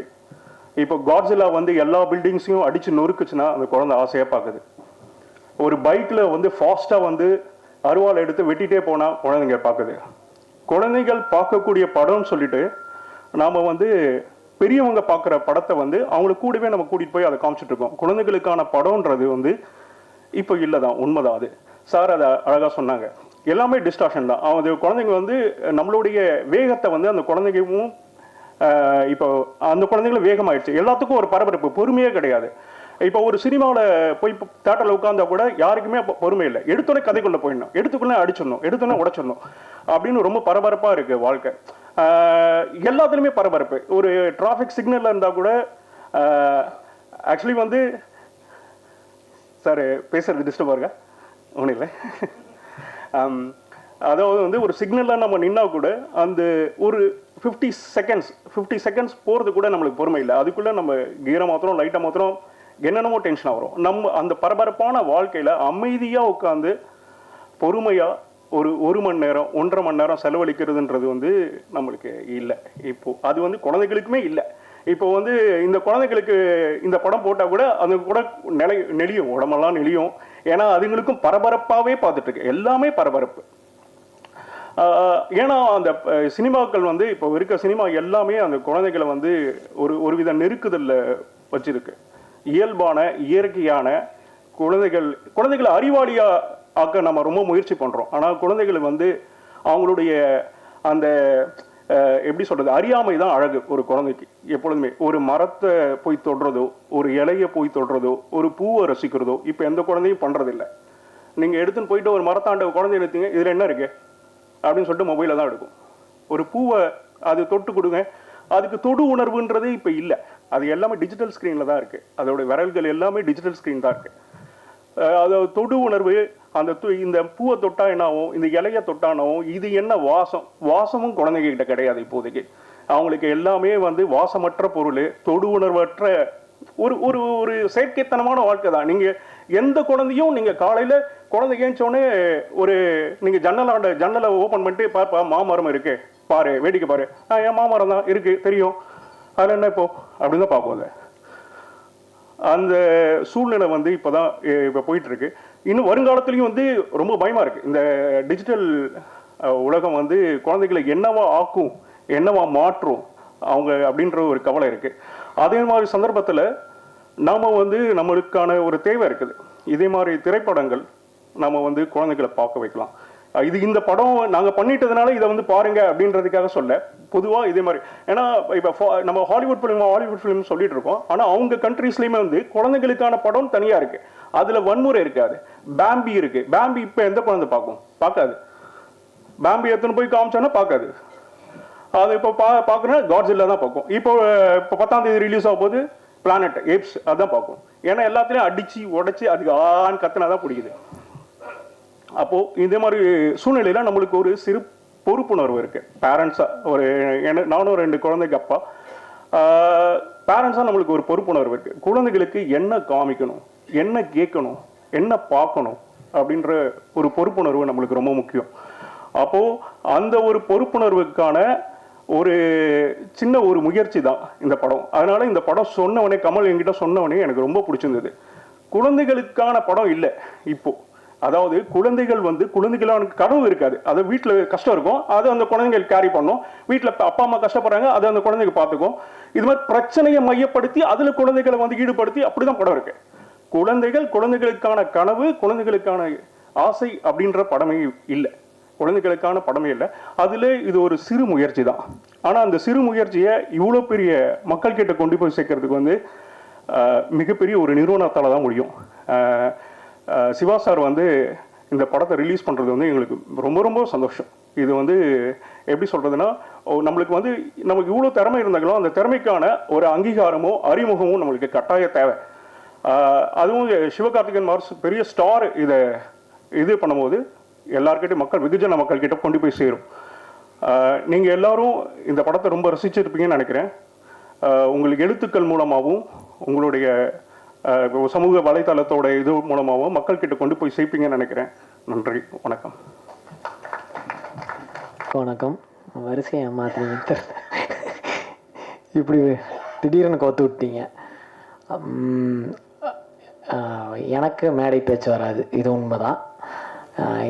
இப்போ காட்ஸிலா வந்து எல்லா பில்டிங்ஸையும் அடித்து நொறுக்குச்சுன்னா அந்த குழந்தை ஆசையாக பார்க்குது. ஒரு பைக்கில் வந்து ஃபாஸ்ட்டாக வந்து அருவாள் எடுத்து வெட்டிகிட்டே போனால் குழந்தைங்க பார்க்குது. குழந்தைகள் பார்க்கக்கூடிய படம்னு சொல்லிட்டு நாம் வந்து பெரியவங்க பார்க்குற படத்தை வந்து அவங்களுக்கு கூடவே நம்ம கூட்டிகிட்டு போய் அதை காமிச்சிட்டு இருக்கோம். குழந்தைகளுக்கான படம்ன்றது வந்து இப்போ இல்லை தான், உண்மைதான். அது சார் அதை அழகாக சொன்னாங்க, எல்லாமே டிஸ்டார்ஷன் தான். அது குழந்தைங்க வந்து நம்மளுடைய வேகத்தை வந்து அந்த குழந்தைங்களும் இப்போ அந்த குழந்தைங்களும் வேகமாயிடுச்சு. எல்லாத்துக்கும் ஒரு பரபரப்பு, பொறுமையே கிடையாது. இப்போ ஒரு சினிமாவில் போய் தேட்டரில் உட்காந்தா கூட யாருக்குமே பொறுமை இல்லை. எடுத்தோடனே கதைக்குள்ளே போயிடணும், எடுத்துக்குள்ளே அடிச்சிடணும், எடுத்தோடனே உடைச்சிடணும் அப்படின்னு ரொம்ப பரபரப்பாக இருக்குது வாழ்க்கை. எல்லாத்துலேயுமே பரபரப்பு. ஒரு டிராஃபிக் சிக்னலில் இருந்தால் கூட ஆக்சுவலி வந்து சார் பேசுறது டிஸ்டர்ப் ஆகுங்க, ஒன்றும் இல்லை. அதாவது வந்து ஒரு சிக்னலில் நம்ம நின்னா கூட அந்த ஒரு 50 செகண்ட்ஸ் போகிறது கூட நம்மளுக்கு பொறுமை இல்லை. அதுக்குள்ளே நம்ம கீரை மாத்திரம், லைட்டை மாத்திரம், என்னென்னமோ டென்ஷனாக வரும். நம்ம அந்த பரபரப்பான வாழ்க்கையில் அமைதியாக உட்காந்து பொறுமையாக ஒரு மணி நேரம் 1.5 மணி நேரம் செலவழிக்கிறதுன்றது வந்து நம்மளுக்கு இல்லை. இப்போது அது வந்து குழந்தைகளுக்குமே இல்லை. இப்போ வந்து இந்த குழந்தைகளுக்கு இந்த படம் போட்டால் கூட அது கூட நெளியும், உடம்பெல்லாம் நெளியும். ஏன்னா அதுங்களுக்கும் பரபரப்பாகவே பார்த்துட்ருக்கு, எல்லாமே பரபரப்பு. ஏன்னா அந்த சினிமாக்கள் வந்து இப்போ இருக்க சினிமா எல்லாமே அந்த குழந்தைகளை வந்து ஒரு வித நெருக்குதலில் வச்சிருக்கு. இயல்பான இயற்கையான குழந்தைகளை அறிவாளியாக ஆக்க நம்ம ரொம்ப முயற்சி பண்ணுறோம். ஆனால் குழந்தைகள் வந்து அவங்களுடைய அந்த எப்படி சொல்கிறது, அறியாமை தான் அழகு ஒரு குழந்தைக்கு. எப்பொழுதுமே ஒரு மரத்தை போய் தொடுறதோ, ஒரு இலையை போய் தொடுறதோ, ஒரு பூவை ரசிக்கிறதோ இப்போ எந்த குழந்தையும் பண்ணுறதில்ல. நீங்கள் எடுத்துன்னு போயிட்டு ஒரு மரத்தாண்ட குழந்தை எடுத்தீங்க, இதில் என்ன இருக்குது அப்படின்னு சொல்லிட்டு மொபைலில் தான் எடுக்கும். ஒரு பூவை அது தொட்டு கொடுங்க, அதுக்கு தொடு உணர்வுன்றது இப்போ இல்லை. அது எல்லாமே டிஜிட்டல் ஸ்க்ரீனில் தான் இருக்குது. அதோட விரல்கள் எல்லாமே டிஜிட்டல் ஸ்க்ரீன் தான் இருக்குது. அது தொடு உணர்வு, அந்த இந்த பூவை தொட்டா என்னாகும், இந்த இலையை தொட்டானாவும், இது என்ன வாசமும் குழந்தைங்க கிட்ட கிடையாது இப்போதைக்கு. அவங்களுக்கு எல்லாமே வந்து வாசமற்ற பொருள், தொடு உணர்வற்ற ஒரு ஒரு செயற்கைத்தனமான வாழ்க்கை தான். நீங்கள் எந்த குழந்தையும் நீங்கள் காலையில் குழந்தை ஏஞ்சோடனே ஒரு நீங்கள் ஜன்னலை ஓப்பன் பண்ணிட்டு பார்ப்பா மாமரம் இருக்கு பாரு வேடிக்கை பாரு என் மாமரம் தான் இருக்கு தெரியும் அதில் என்ன இப்போ அப்படின்னு தான் பார்ப்போம் அதை. அந்த சூழ்நிலை வந்து இப்போ போயிட்டு இருக்கு. இன்னும் வருங்காலத்துலேயும் வந்து ரொம்ப பயமாக இருக்குது. இந்த டிஜிட்டல் உலகம் வந்து குழந்தைகளை என்னவா ஆக்கும், என்னவா மாற்றும் அவங்க அப்படின்ற ஒரு கவலை இருக்குது. அதே மாதிரி சந்தர்ப்பத்தில் நாம் வந்து நம்மளுக்கான ஒரு தேவை இருக்குது. இதே மாதிரி திரைப்படங்கள் நம்ம வந்து குழந்தைகளை பார்க்க வைக்கலாம். இந்த படம் நாங்கள் பண்ணிட்டதுனால இதை வந்து பாருங்க அப்படின்றதுக்காக சொல்ல, பொதுவாக இதே மாதிரி. ஏன்னா இப்போ நம்ம ஹாலிவுட் ஃபிலிம் சொல்லிட்டு இருக்கோம். ஆனால் அவங்க கண்ட்ரீஸ்லேயுமே வந்து குழந்தைகளுக்கான படம் தனியாக இருக்குது. அதில் வன்முறை இருக்காது. பேம்பி இருக்கு. பேம்பி இப்போ எந்த குழந்தை பார்க்காது. பேம்பி எத்தனை போய் காமிச்சோன்னா பார்க்காது. அது இப்போ பார்க்கணும் காட்ஸில்லா தான் பார்க்கும். இப்போ 10ஆம் தேதி ரிலீஸ் ஆகும் போது பிளானட் ஏப்ஸ் அதான் பார்க்கும். ஏன்னா எல்லாத்துலேயும் அடித்து உடச்சி அதுக்கு ஆண் கத்துனா தான் பிடிக்குது. அப்போது இந்த மாதிரி சூழ்நிலையில் நம்மளுக்கு ஒரு சிறு பொறுப்புணர்வு இருக்குது. பேரண்ட்ஸாக நானும் 2 குழந்தைக்கு அப்பா. பேரண்ட்ஸாக நம்மளுக்கு ஒரு பொறுப்புணர்வு இருக்குது. குழந்தைகளுக்கு என்ன காமிக்கணும், என்ன கேட்கணும், என்ன பார்க்கணும் அப்படின்ற ஒரு பொறுப்புணர்வு நம்மளுக்கு ரொம்ப முக்கியம். அப்போது அந்த ஒரு பொறுப்புணர்வுக்கான ஒரு சின்ன ஒரு முயற்சி தான் இந்த படம். அதனால இந்த படம் சொன்னவனே, கமல் என்கிட்ட சொன்னவனே எனக்கு ரொம்ப பிடிச்சிருந்தது. குழந்தைகளுக்கான படம் இல்லை இப்போ. அதாவது குழந்தைகள் வந்து குழந்தைகளான கனவு இருக்காது. அது வீட்டில் கஷ்டம் இருக்கும், அது அந்த குழந்தைகள் கேரி பண்ணும். வீட்டில் அப்பா அம்மா கஷ்டப்படுறாங்க, அது அந்த குழந்தைங்க பார்த்துக்கும். இது மாதிரி பிரச்சனையை மையப்படுத்தி அதில் குழந்தைகளை வந்து ஈடுபடுத்தி அப்படிதான் படம் இருக்கு. குழந்தைகளுக்கான கனவு, குழந்தைகளுக்கான ஆசை அப்படின்ற படமே இல்லை. குழந்தைகளுக்கான படமே இல்லை. அதில் இது ஒரு சிறு முயற்சி தான். ஆனால் அந்த சிறு முயற்சியை இவ்வளோ பெரிய மக்கள் கிட்ட கொண்டு போய் சேர்க்கறதுக்கு வந்து மிகப்பெரிய ஒரு நிறுவனத்தால் தான் முடியும். சிவா சார் வந்து இந்த படத்தை ரிலீஸ் பண்ணுறது வந்து எங்களுக்கு ரொம்ப ரொம்ப சந்தோஷம். இது வந்து எப்படி சொல்கிறதுனா, நமக்கு இவ்வளோ திறமை இருந்தாலும் அந்த திறமைக்கான ஒரு அங்கீகாரமோ அறிமுகமோ நம்மளுக்கு கட்டாய தேவை. அதுவும் சிவகார்த்திகேயன் மாதிரி பெரிய ஸ்டார் இது பண்ணும்போது எல்லாருக்கிட்டையும் வெகுஜன மக்கள்கிட்ட கொண்டு போய் சேரும். நீங்கள் எல்லாரும் இந்த படத்தை ரொம்ப ரசிச்சிருப்பீங்கன்னு நினைக்கிறேன். உங்களுக்கு எழுத்துக்கள் மூலமாகவும் உங்களுடைய சமூக வலைத்தளத்தோட இது மூலமாகவும் மக்கள்கிட்ட கொண்டு போய் சேர்ப்பீங்கன்னு நினைக்கிறேன். நன்றி, வணக்கம். வணக்கம். வரிசையை மாற்றினீங்க, இப்படி திடீர்னு கோத்து விட்டீங்க. எனக்கு மேடை பேச்சு வராது, இது உண்மைதான்.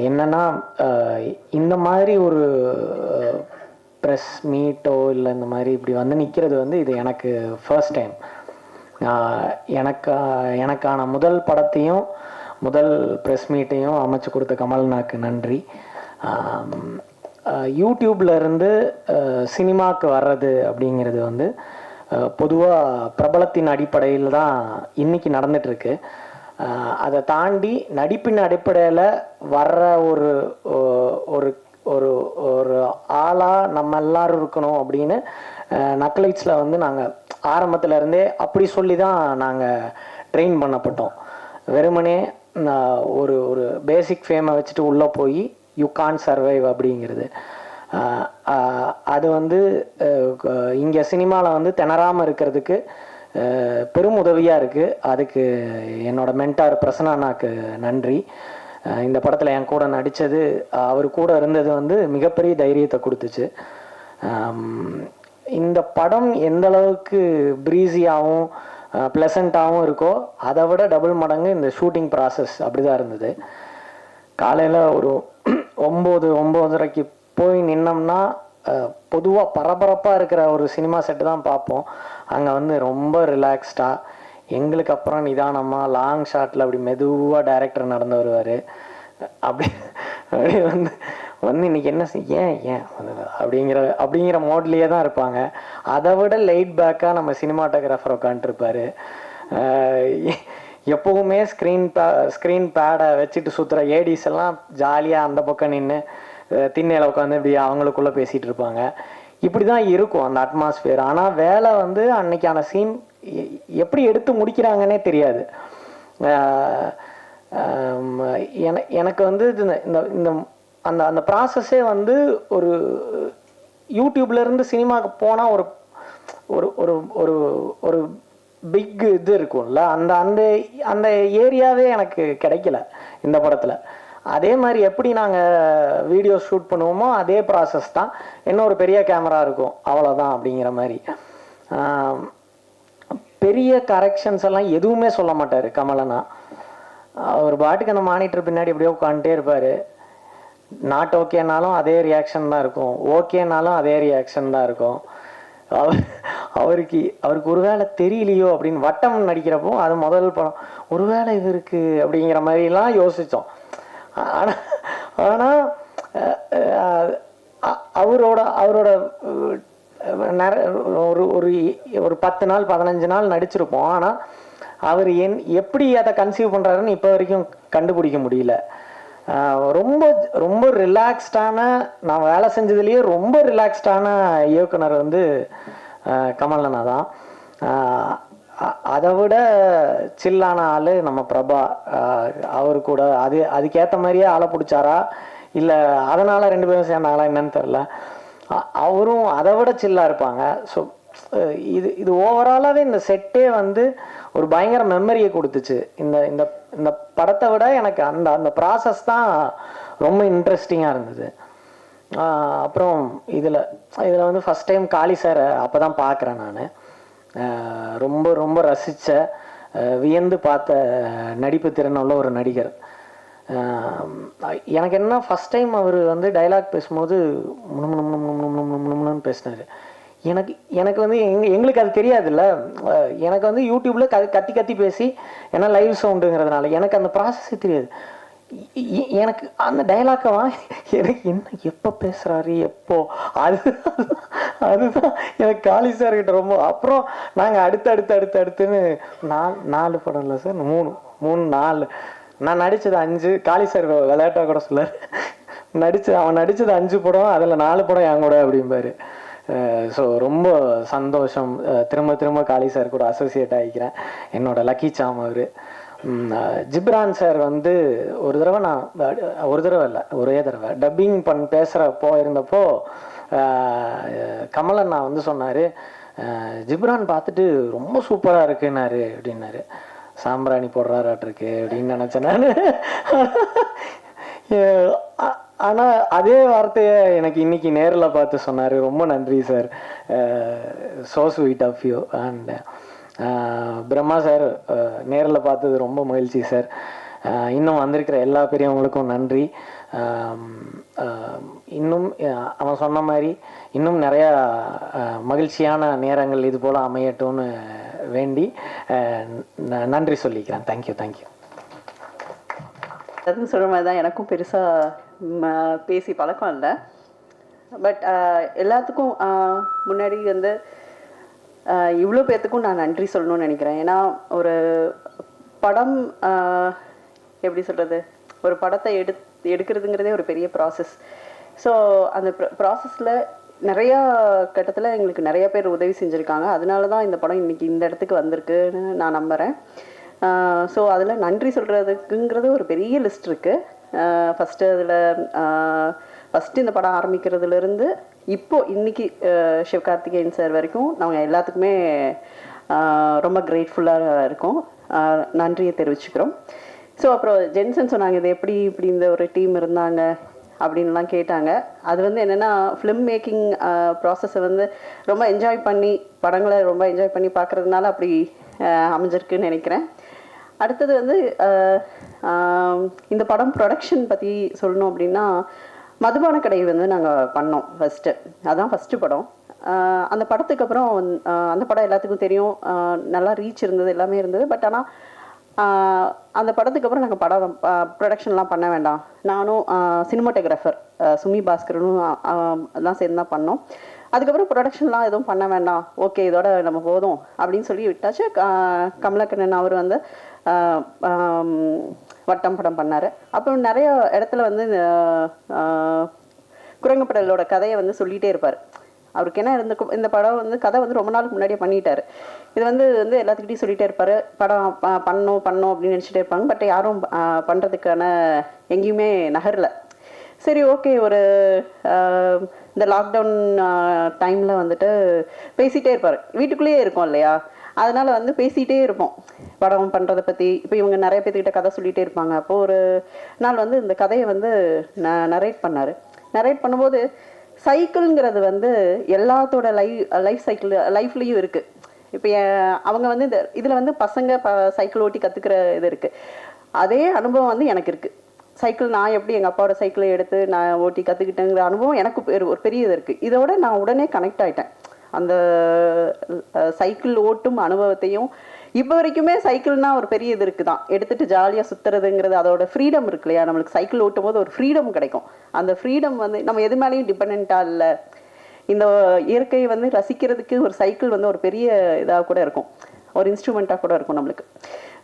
என்னென்னா, இந்த மாதிரி ஒரு ப்ரெஸ் மீட்டோ இல்லை இந்த மாதிரி இப்படி வந்து நிற்கிறது வந்து இது எனக்கு ஃபர்ஸ்ட் டைம். எனக்கான முதல் படத்தையும் முதல் ப்ரெஸ் மீட்டையும் அமைச்சு கொடுத்த கமல்நாக்கு நன்றி. யூடியூப்ல இருந்து சினிமாவுக்கு வர்றது அப்படிங்கிறது வந்து பொதுவாக பிரபலத்தின் அடிப்படையில் தான் இன்றைக்கி நடந்துகிட்ருக்கு. அதை தாண்டி நடிப்பின் அடிப்படையில் வர்ற ஒரு ஒரு ஒரு ஒரு ஆளாக நம்ம எல்லாரும் இருக்கணும் அப்படின்னு நக்லைட்ஸில் வந்து நாங்கள் ஆரம்பத்துலேருந்தே அப்படி சொல்லி தான் நாங்கள் ட்ரெயின் பண்ணப்பட்டோம். வெறுமனே ஒரு ஒரு பேசிக் ஃபேமை வச்சுட்டு உள்ளே போய் யூ கான் சர்வைவ் அப்படிங்கிறது அது வந்து இங்கே சினிமாவில் வந்து திணறாமல் இருக்கிறதுக்கு பெரும் உதவியாக இருக்குது. அதுக்கு என்னோட மென்டார் பிரசன்னாக்கு நன்றி. இந்த படத்தில் என் கூட நடித்தது, அவர் கூட இருந்தது வந்து மிகப்பெரிய தைரியத்தை கொடுத்துச்சு. இந்த படம் எந்த அளவுக்கு ப்ரீஸியாகவும் ப்ளசண்ட்டாகவும் இருக்கோ அதை விட டபுள் மடங்கு இந்த ஷூட்டிங் ப்ராசஸ் அப்படி தான் இருந்தது. காலையில் ஒரு 9-9:30 போய் நின்னோம்னா பொதுவாக பரபரப்பாக இருக்கிற ஒரு சினிமா செட்டு தான் பார்ப்போம். அங்கே வந்து ரொம்ப ரிலாக்ஸ்டாக, எங்களுக்கு அப்புறம் நிதானமாக லாங் ஷாட்டில் அப்படி மெதுவாக டைரக்டர் நடந்து வருவார். அப்படி வந்து இன்னைக்கு என்ன ஏன் அப்படிங்கிற மோட்லேயே தான் இருப்பாங்க. அதை விட லைட் பேக்காக நம்ம சினிமாட்டோகிராஃபர் உட்காந்துருப்பார். எப்போவுமே ஸ்க்ரீன் பேடை வச்சுட்டு சுற்றுற ஏடிஸ் எல்லாம் ஜாலியாக அந்த பக்கம் நின்று திண்ணையில் உட்காந்து இப்படி அவங்களுக்குள்ளே பேசிகிட்டு இருப்பாங்க. இப்படி தான் இருக்கும் அந்த அட்மாஸ்பியர். ஆனால் வேலை வந்து அன்னைக்கான சீன் எப்படி எடுத்து முடிக்கிறாங்கன்னே தெரியாது. எனக்கு வந்து இந்த அந்த அந்த ப்ராசஸே வந்து ஒரு யூடியூப்லேருந்து சினிமாவுக்கு போனால் ஒரு ஒரு ஒரு ஒரு பிக் இது இருக்கும்ல, அந்த அந்த அந்த ஏரியாவே எனக்கு கிடைக்கல இந்த படத்தில். அதே மாதிரி எப்படி நாங்கள் வீடியோ ஷூட் பண்ணுவோமோ அதே ப்ராசஸ் தான். இன்னொரு பெரிய கேமரா இருக்கும் அவ்வளோதான் அப்படிங்கிற மாதிரி. பெரிய கரெக்ஷன்ஸ் எல்லாம் எதுவுமே சொல்ல மாட்டார் கமலனா. அவர் பாட்டுக்கு அந்த மானிட்டர் பின்னாடி எப்படியோ உட்காந்துட்டே இருப்பார். நாட் ஓகேனாலும் அதே ரியாக்ஷன் தான் இருக்கும், ஓகேனாலும் அதே ரியாக்ஷன் தான் இருக்கும். அவருக்கு ஒருவேளை தெரியலையோ அப்படின்னு வட்டம் நடிக்கிறப்போ அது முதல் படம், ஒருவேளை இவருக்கு அப்படிங்கிற மாதிரிலாம் யோசித்தோம். ஆனால் அவரோட ஒரு ஒரு 10 நாள் 15 நாள் நடிச்சிருப்போம். ஆனால் அவர் எப்படி அதை கன்சீவ் பண்ணுறாருன்னு இப்போ வரைக்கும் கண்டுபிடிக்க முடியல. ரொம்ப ரொம்ப ரிலாக்ஸ்டான, நான் வேலை செஞ்சதுலேயே ரொம்ப ரிலாக்ஸ்டான இயக்குனர் வந்து கமலனா தான். அதை விட சில்லான ஆள் நம்ம பிரபா. அவர் கூட அதுக்கேற்ற மாதிரியே ஆளை பிடிச்சாரா இல்லை அதனால் 2 பேரும் சேர்ந்தாங்களா என்னன்னு தெரில. அவரும் அதை விட சில்லாக இருப்பாங்க. ஸோ இது ஓவராலாகவே இந்த செட்டே வந்து ஒரு பயங்கர மெமரியை கொடுத்துச்சு. இந்த படத்தை விட எனக்கு அந்த ப்ராசஸ் தான் ரொம்ப இன்ட்ரெஸ்டிங்காக இருந்தது. அப்புறம் இதில் வந்து ஃபஸ்ட் டைம் காளி சாரை அப்போ தான் பார்க்குறேன் நான். ரொம்ப ரொம்ப ரசித்த வியந்து பார்த்த நடிப்பு திறனுள்ள ஒரு நடிகர். எனக்கு என்ன ஃபஸ்ட் டைம் அவர் வந்து டைலாக் பேசும்போது முன்னு பேசினார். எனக்கு வந்து எங்களுக்கு அது தெரியாதுல்ல. எனக்கு வந்து யூடியூப்பில் கத்தி பேசி, ஏன்னா லைவ் சவுண்டுங்கிறதுனால எனக்கு அந்த ப்ராசஸே தெரியாது. எனக்கு அந்த டைலாக்கவா எனக்கு என்ன எப்போ பேசுகிறாரு எப்போ அதுதான் எனக்கு காளி சார்கிட்ட ரொம்ப. அப்புறம் நாங்கள் அடுத்துன்னு 4 படம் இல்லை சார், 3 நான் நடித்தது 5. காளி சார் விளையாட்டாக கூட சொல்ல அவன் நடித்தது 5 படம், அதில் 4 படம் என் கூட அப்படிம்பாரு. ஸோ ரொம்ப சந்தோஷம். திரும்ப காளி சார் கூட அசோசியேட் ஆகிக்கிறேன். என்னோட லக்கி சாம் அவர். ஜிப்ரான் சார் வந்து ஒரு தடவை இல்லை ஒரே தடவை டப்பிங் பேசுகிறப்போ இருந்தப்போ கமலண்ணா வந்து சொன்னார், ஜிப்ரான் பார்த்துட்டு ரொம்ப சூப்பராக இருக்குன்னாரு அப்படின்னாரு. சாம்பிராணி போடுறாராட்டிருக்கு அப்படின்னு நினச்சேன் நான். ஆனால் அதே வார்த்தையை எனக்கு இன்னைக்கு நேரில் பார்த்து சொன்னார். ரொம்ப நன்றி sir, so sweet of you. And Brahma sir நேரில் பார்த்தது ரொம்ப மகிழ்ச்சி சார். இன்னும் வந்திருக்கிற எல்லா பெரியவங்களுக்கும் நன்றி. இன்னும் அவன் சொன்ன மாதிரி இன்னும் நிறையா மகிழ்ச்சியான நேரங்கள் இது போல் அமையட்டும்னு வேண்டி நன்றி சொல்லிக்கிறேன். தேங்க்யூ. அதுவும் சொல்கிற மாதிரி தான், எனக்கும் பெருசாக பேசி பழக்கம் இல்லை. பட் எல்லாத்துக்கும் முன்னாடி வந்து இவ்வளோ பேர்த்துக்கும் நான் நன்றி சொல்லணும்னு நினைக்கிறேன். ஏன்னா ஒரு படம் எப்படி சொல்கிறது, ஒரு படத்தை எடுக்கிறதுங்கிறதே ஒரு பெரிய ப்ராசஸ். ஸோ அந்த ப்ராசஸில் நிறையா கட்டத்தில் எங்களுக்கு நிறைய பேர் உதவி செஞ்சுருக்காங்க. அதனால தான் இந்த படம் இன்றைக்கி இந்த இடத்துக்கு வந்திருக்குன்னு நான் நம்புகிறேன். ஸோ அதில் நன்றி சொல்கிறதுக்குங்கிறது ஒரு பெரிய லிஸ்ட் இருக்குது. ஃபஸ்ட்டு இந்த படம் ஆரம்பிக்கிறதுலேருந்து இன்றைக்கி சிவகார்த்திகேயன் சார் வரைக்கும் நாங்கள் எல்லாத்துக்குமே ரொம்ப கிரேட்ஃபுல்லாக இருக்கோம். நன்றியை தெரிவிச்சுக்கிறோம். ஸோ அப்புறம் ஜென்சன் சொன்னாங்க, இது எப்படி இப்படி இந்த ஒரு டீம் இருந்தாங்க அப்படின்லாம் கேட்டாங்க. அது வந்து என்னென்னா, ஃபிலிம் மேக்கிங் ப்ராசஸை வந்து ரொம்ப என்ஜாய் பண்ணி, படங்களை ரொம்ப என்ஜாய் பண்ணி பார்க்குறதுனால அப்படி அமைஞ்சிருக்குன்னு நினைக்கிறேன். அடுத்தது வந்து இந்த படம் ப்ரொடக்ஷன் பற்றி சொல்லணும் அப்படின்னா, மதுபான கடை வந்து நாங்கள் பண்ணோம் ஃபஸ்ட்டு. அதுதான் ஃபஸ்ட்டு படம். அந்த படத்துக்கு அப்புறம் அந்த படம் எல்லாத்துக்கும் தெரியும், நல்லா ரீச் இருந்தது, எல்லாமே இருந்தது. பட் ஆனால் அந்த படத்துக்கு அப்புறம் நாங்கள் படம் ப்ரொடக்ஷன்லாம் பண்ண வேண்டாம், நானும் சினிமாட்டோகிராஃபர் சுமி பாஸ்கரனும் எல்லாம் சேர்ந்து தான் பண்ணோம். அதுக்கப்புறம் ப்ரொடக்ஷன்லாம் எதுவும் பண்ண வேண்டாம், ஓகே இதோட நம்ம போதும் அப்படின்னு சொல்லி விட்டாச்சு. கமலக்கண்ணன் அவர் வந்து வட்டம் படம் பண்ணார். அப்புறம் நிறைய இடத்துல வந்து குரங்குப்படலோட கதையை வந்து சொல்லிகிட்டே இருப்பார். அவருக்கு என்ன இந்த படம் வந்து கதை வந்து ரொம்ப நாளுக்கு முன்னாடியே பண்ணிட்டார். இது வந்து எல்லாத்துக்கிட்டையும் சொல்லிகிட்டே இருப்பார், படம் பண்ணோம் அப்படின்னு நினச்சிட்டே இருப்பாங்க. பட் யாரும் பண்ணுறதுக்கான எங்கேயுமே நகரல. சரி ஓகே, ஒரு இந்த லாக்டவுன் டைமில் வந்துட்டு பேசிகிட்டே இருப்பார். வீட்டுக்குள்ளேயே இருக்கோம் இல்லையா, அதனால் வந்து பேசிகிட்டே இருப்போம் படம் பண்ணுறதை பற்றி. இப்போ இவங்க நிறைய பேர்த்துக்கிட்ட கதை சொல்லிகிட்டே இருப்பாங்க. அப்போது ஒரு நாள் வந்து இந்த கதையை வந்து நரேட் பண்ணார். நரேட் பண்ணும்போது சைக்கிள்ங்கிறது வந்து எல்லாத்தோட லைஃப்லேயும் இருக்குது. இப்போ அவங்க வந்து இந்த இதில் வந்து பசங்க சைக்கிள் ஓட்டி கற்றுக்கிற இது இருக்குது. அதே அனுபவம் வந்து எனக்கு இருக்குது. சைக்கிள் நான் எப்படி எங்கள் அப்பாவோட சைக்கிளை எடுத்து நான் ஓட்டி கற்றுக்கிட்டேங்கிற அனுபவம் எனக்கு ஒரு பெரிய இது இருக்குது. இதோட நான் உடனே கனெக்ட் ஆகிட்டேன். அந்த சைக்கிள் ஓட்டும் அனுபவத்தையும் இப்போ வரைக்குமே சைக்கிள்னா ஒரு பெரிய இது இருக்குது தான், எடுத்துகிட்டு ஜாலியாக சுற்றுறதுங்கிறது, அதோட ஃப்ரீடம் இருக்கு இல்லையா. நம்மளுக்கு சைக்கிள் ஓட்டும் போது ஒரு ஃப்ரீடம் கிடைக்கும். அந்த ஃப்ரீடம் வந்து நம்ம எது மேலேயும் டிபெண்ட்டாக இல்லை. இந்த இயற்கையை வந்து ரசிக்கிறதுக்கு ஒரு சைக்கிள் வந்து ஒரு பெரிய இதாக கூட இருக்கும், ஒரு இன்ஸ்ட்ருமெண்ட்டாக கூட இருக்கும் நம்மளுக்கு.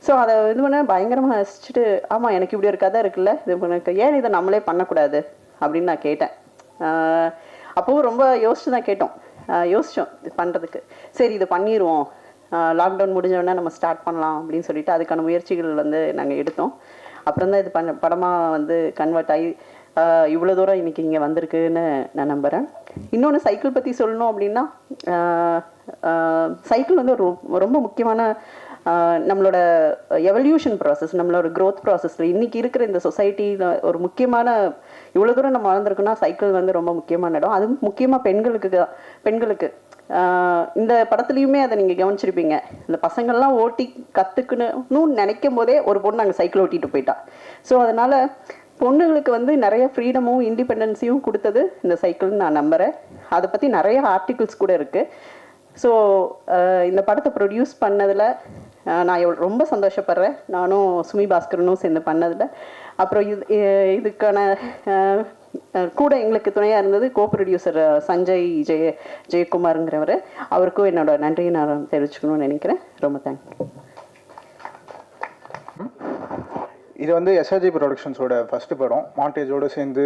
ஸோ அதை இது பண்ண பயங்கரமாக ரசிச்சுட்டு, ஆமாம் எனக்கு இப்படி ஒரு கதை இருக்குல்ல, இது எனக்கு ஏன் இதை நம்மளே பண்ணக்கூடாது அப்படின்னு நான் கேட்டேன். அப்போவும் ரொம்ப யோசிச்சு தான் கேட்டோம், யோசித்தோம் இது பண்ணுறதுக்கு. சரி இது பண்ணிடுவோம், லாக்டவுன் முடிஞ்சோடனே நம்ம ஸ்டார்ட் பண்ணலாம் அப்படின்னு சொல்லிட்டு அதுக்கான முயற்சிகள் வந்து நாங்கள் எடுத்தோம். அப்புறம் தான் இது படமாக வந்து கன்வெர்ட் ஆகி இவ்வளோ தூரம் இன்றைக்கி இங்கே வந்திருக்குன்னு நான் நம்புகிறேன். இன்னொன்று சைக்கிள் பற்றி சொல்லணும் அப்படின்னா, சைக்கிள் வந்து ஒரு ரொம்ப முக்கியமான நம்மளோட எவல்யூஷன் ப்ராசஸ், நம்மளோட க்ரோத் ப்ராசஸில் இன்றைக்கி இருக்கிற இந்த சொசைட்டியில் ஒரு முக்கியமான இவ்வளோ தூரம் நம்ம வளர்ந்துருக்குன்னா சைக்கிள் வந்து ரொம்ப முக்கியமான இடம். அதுவும் முக்கியமாக பெண்களுக்கு இந்த படத்துலையுமே அதை நீங்கள் கவனிச்சிருப்பீங்க. இந்த பசங்கள்லாம் ஓட்டி கற்றுக்கணும்னு நினைக்கும் போதே ஒரு பொண்ணு அங்கே சைக்கிள் ஓட்டிகிட்டு போயிட்டா. ஸோ அதனால் பொண்ணுங்களுக்கு வந்து நிறைய ஃப்ரீடமும் இண்டிபெண்டன்ஸையும் கொடுத்தது இந்த சைக்கிள்னு நான் நம்புகிறேன். அதை பற்றி நிறைய ஆர்டிகிள்ஸ் கூட இருக்குது. ஸோ இந்த படத்தை ப்ரொடியூஸ் பண்ணதில் நான் ரொம்ப சந்தோஷப்படுறேன். நானும் சுமி பாஸ்கரனும் சேர்ந்து பண்ணதில். அப்புறம் இதுக்கான கூட எங்களுக்கு துணையாக இருந்தது கோ ப்ரொடியூசர் சஞ்சய் ஜெயக்குமாருங்கிறவர். அவருக்கும் என்னோட நன்றியை நான் தெரிவிச்சுக்கணும்னு நினைக்கிறேன். ரொம்ப தேங்க்யூ. இது வந்து எஸ்ஆர்ஜி ப்ரொடக்ஷன்ஸோட ஃபஸ்ட்டு படம், மாண்டேஜோடு சேர்ந்து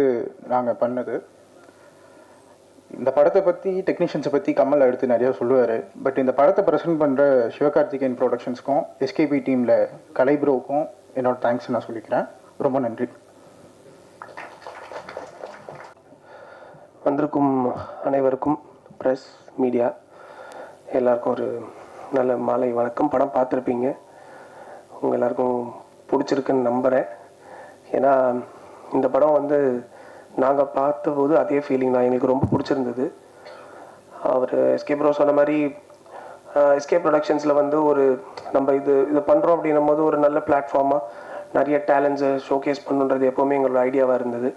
நாங்கள் பண்ணது. இந்த படத்தை பற்றி டெக்னீஷியன்ஸை பற்றி கமல் அடுத்து நிறையா சொல்லுவார். பட் இந்த படத்தை ப்ரெசென்ட் பண்ணுற சிவகார்த்திகேயன் ப்ரொடக்ஷன்ஸ்க்கும் எஸ்கேபி டீமில் கலை ப்ரோவுக்கும் என்னோட தேங்க்ஸ் நான் சொல்லிக்கிறேன். ரொம்ப நன்றி. வந்திருக்கும் அனைவருக்கும், ப்ரெஸ் மீடியா எல்லாருக்கும் ஒரு நல்ல மாலை வணக்கம். படம் பார்த்துருப்பீங்க, உங்கள் எல்லாருக்கும் பிடிச்சிருக்குன்னு நம்புகிறேன். ஏன்னா இந்த படம் வந்து நாங்கள் பார்த்தபோது அதே ஃபீலிங் தான், எங்களுக்கு ரொம்ப பிடிச்சிருந்தது. அவர் எஸ்கே ப்ரோ சொன்ன மாதிரி எஸ்கே ப்ரொடக்ஷன்ஸில் வந்து ஒரு நம்ம இது பண்ணுறோம் அப்படின்னும் போது ஒரு நல்ல பிளாட்ஃபார்மாக நிறைய டேலண்ட்ஸை ஷோகேஸ் பண்ணுன்றது எப்போவுமே எங்களோட ஐடியாவாக இருந்தது.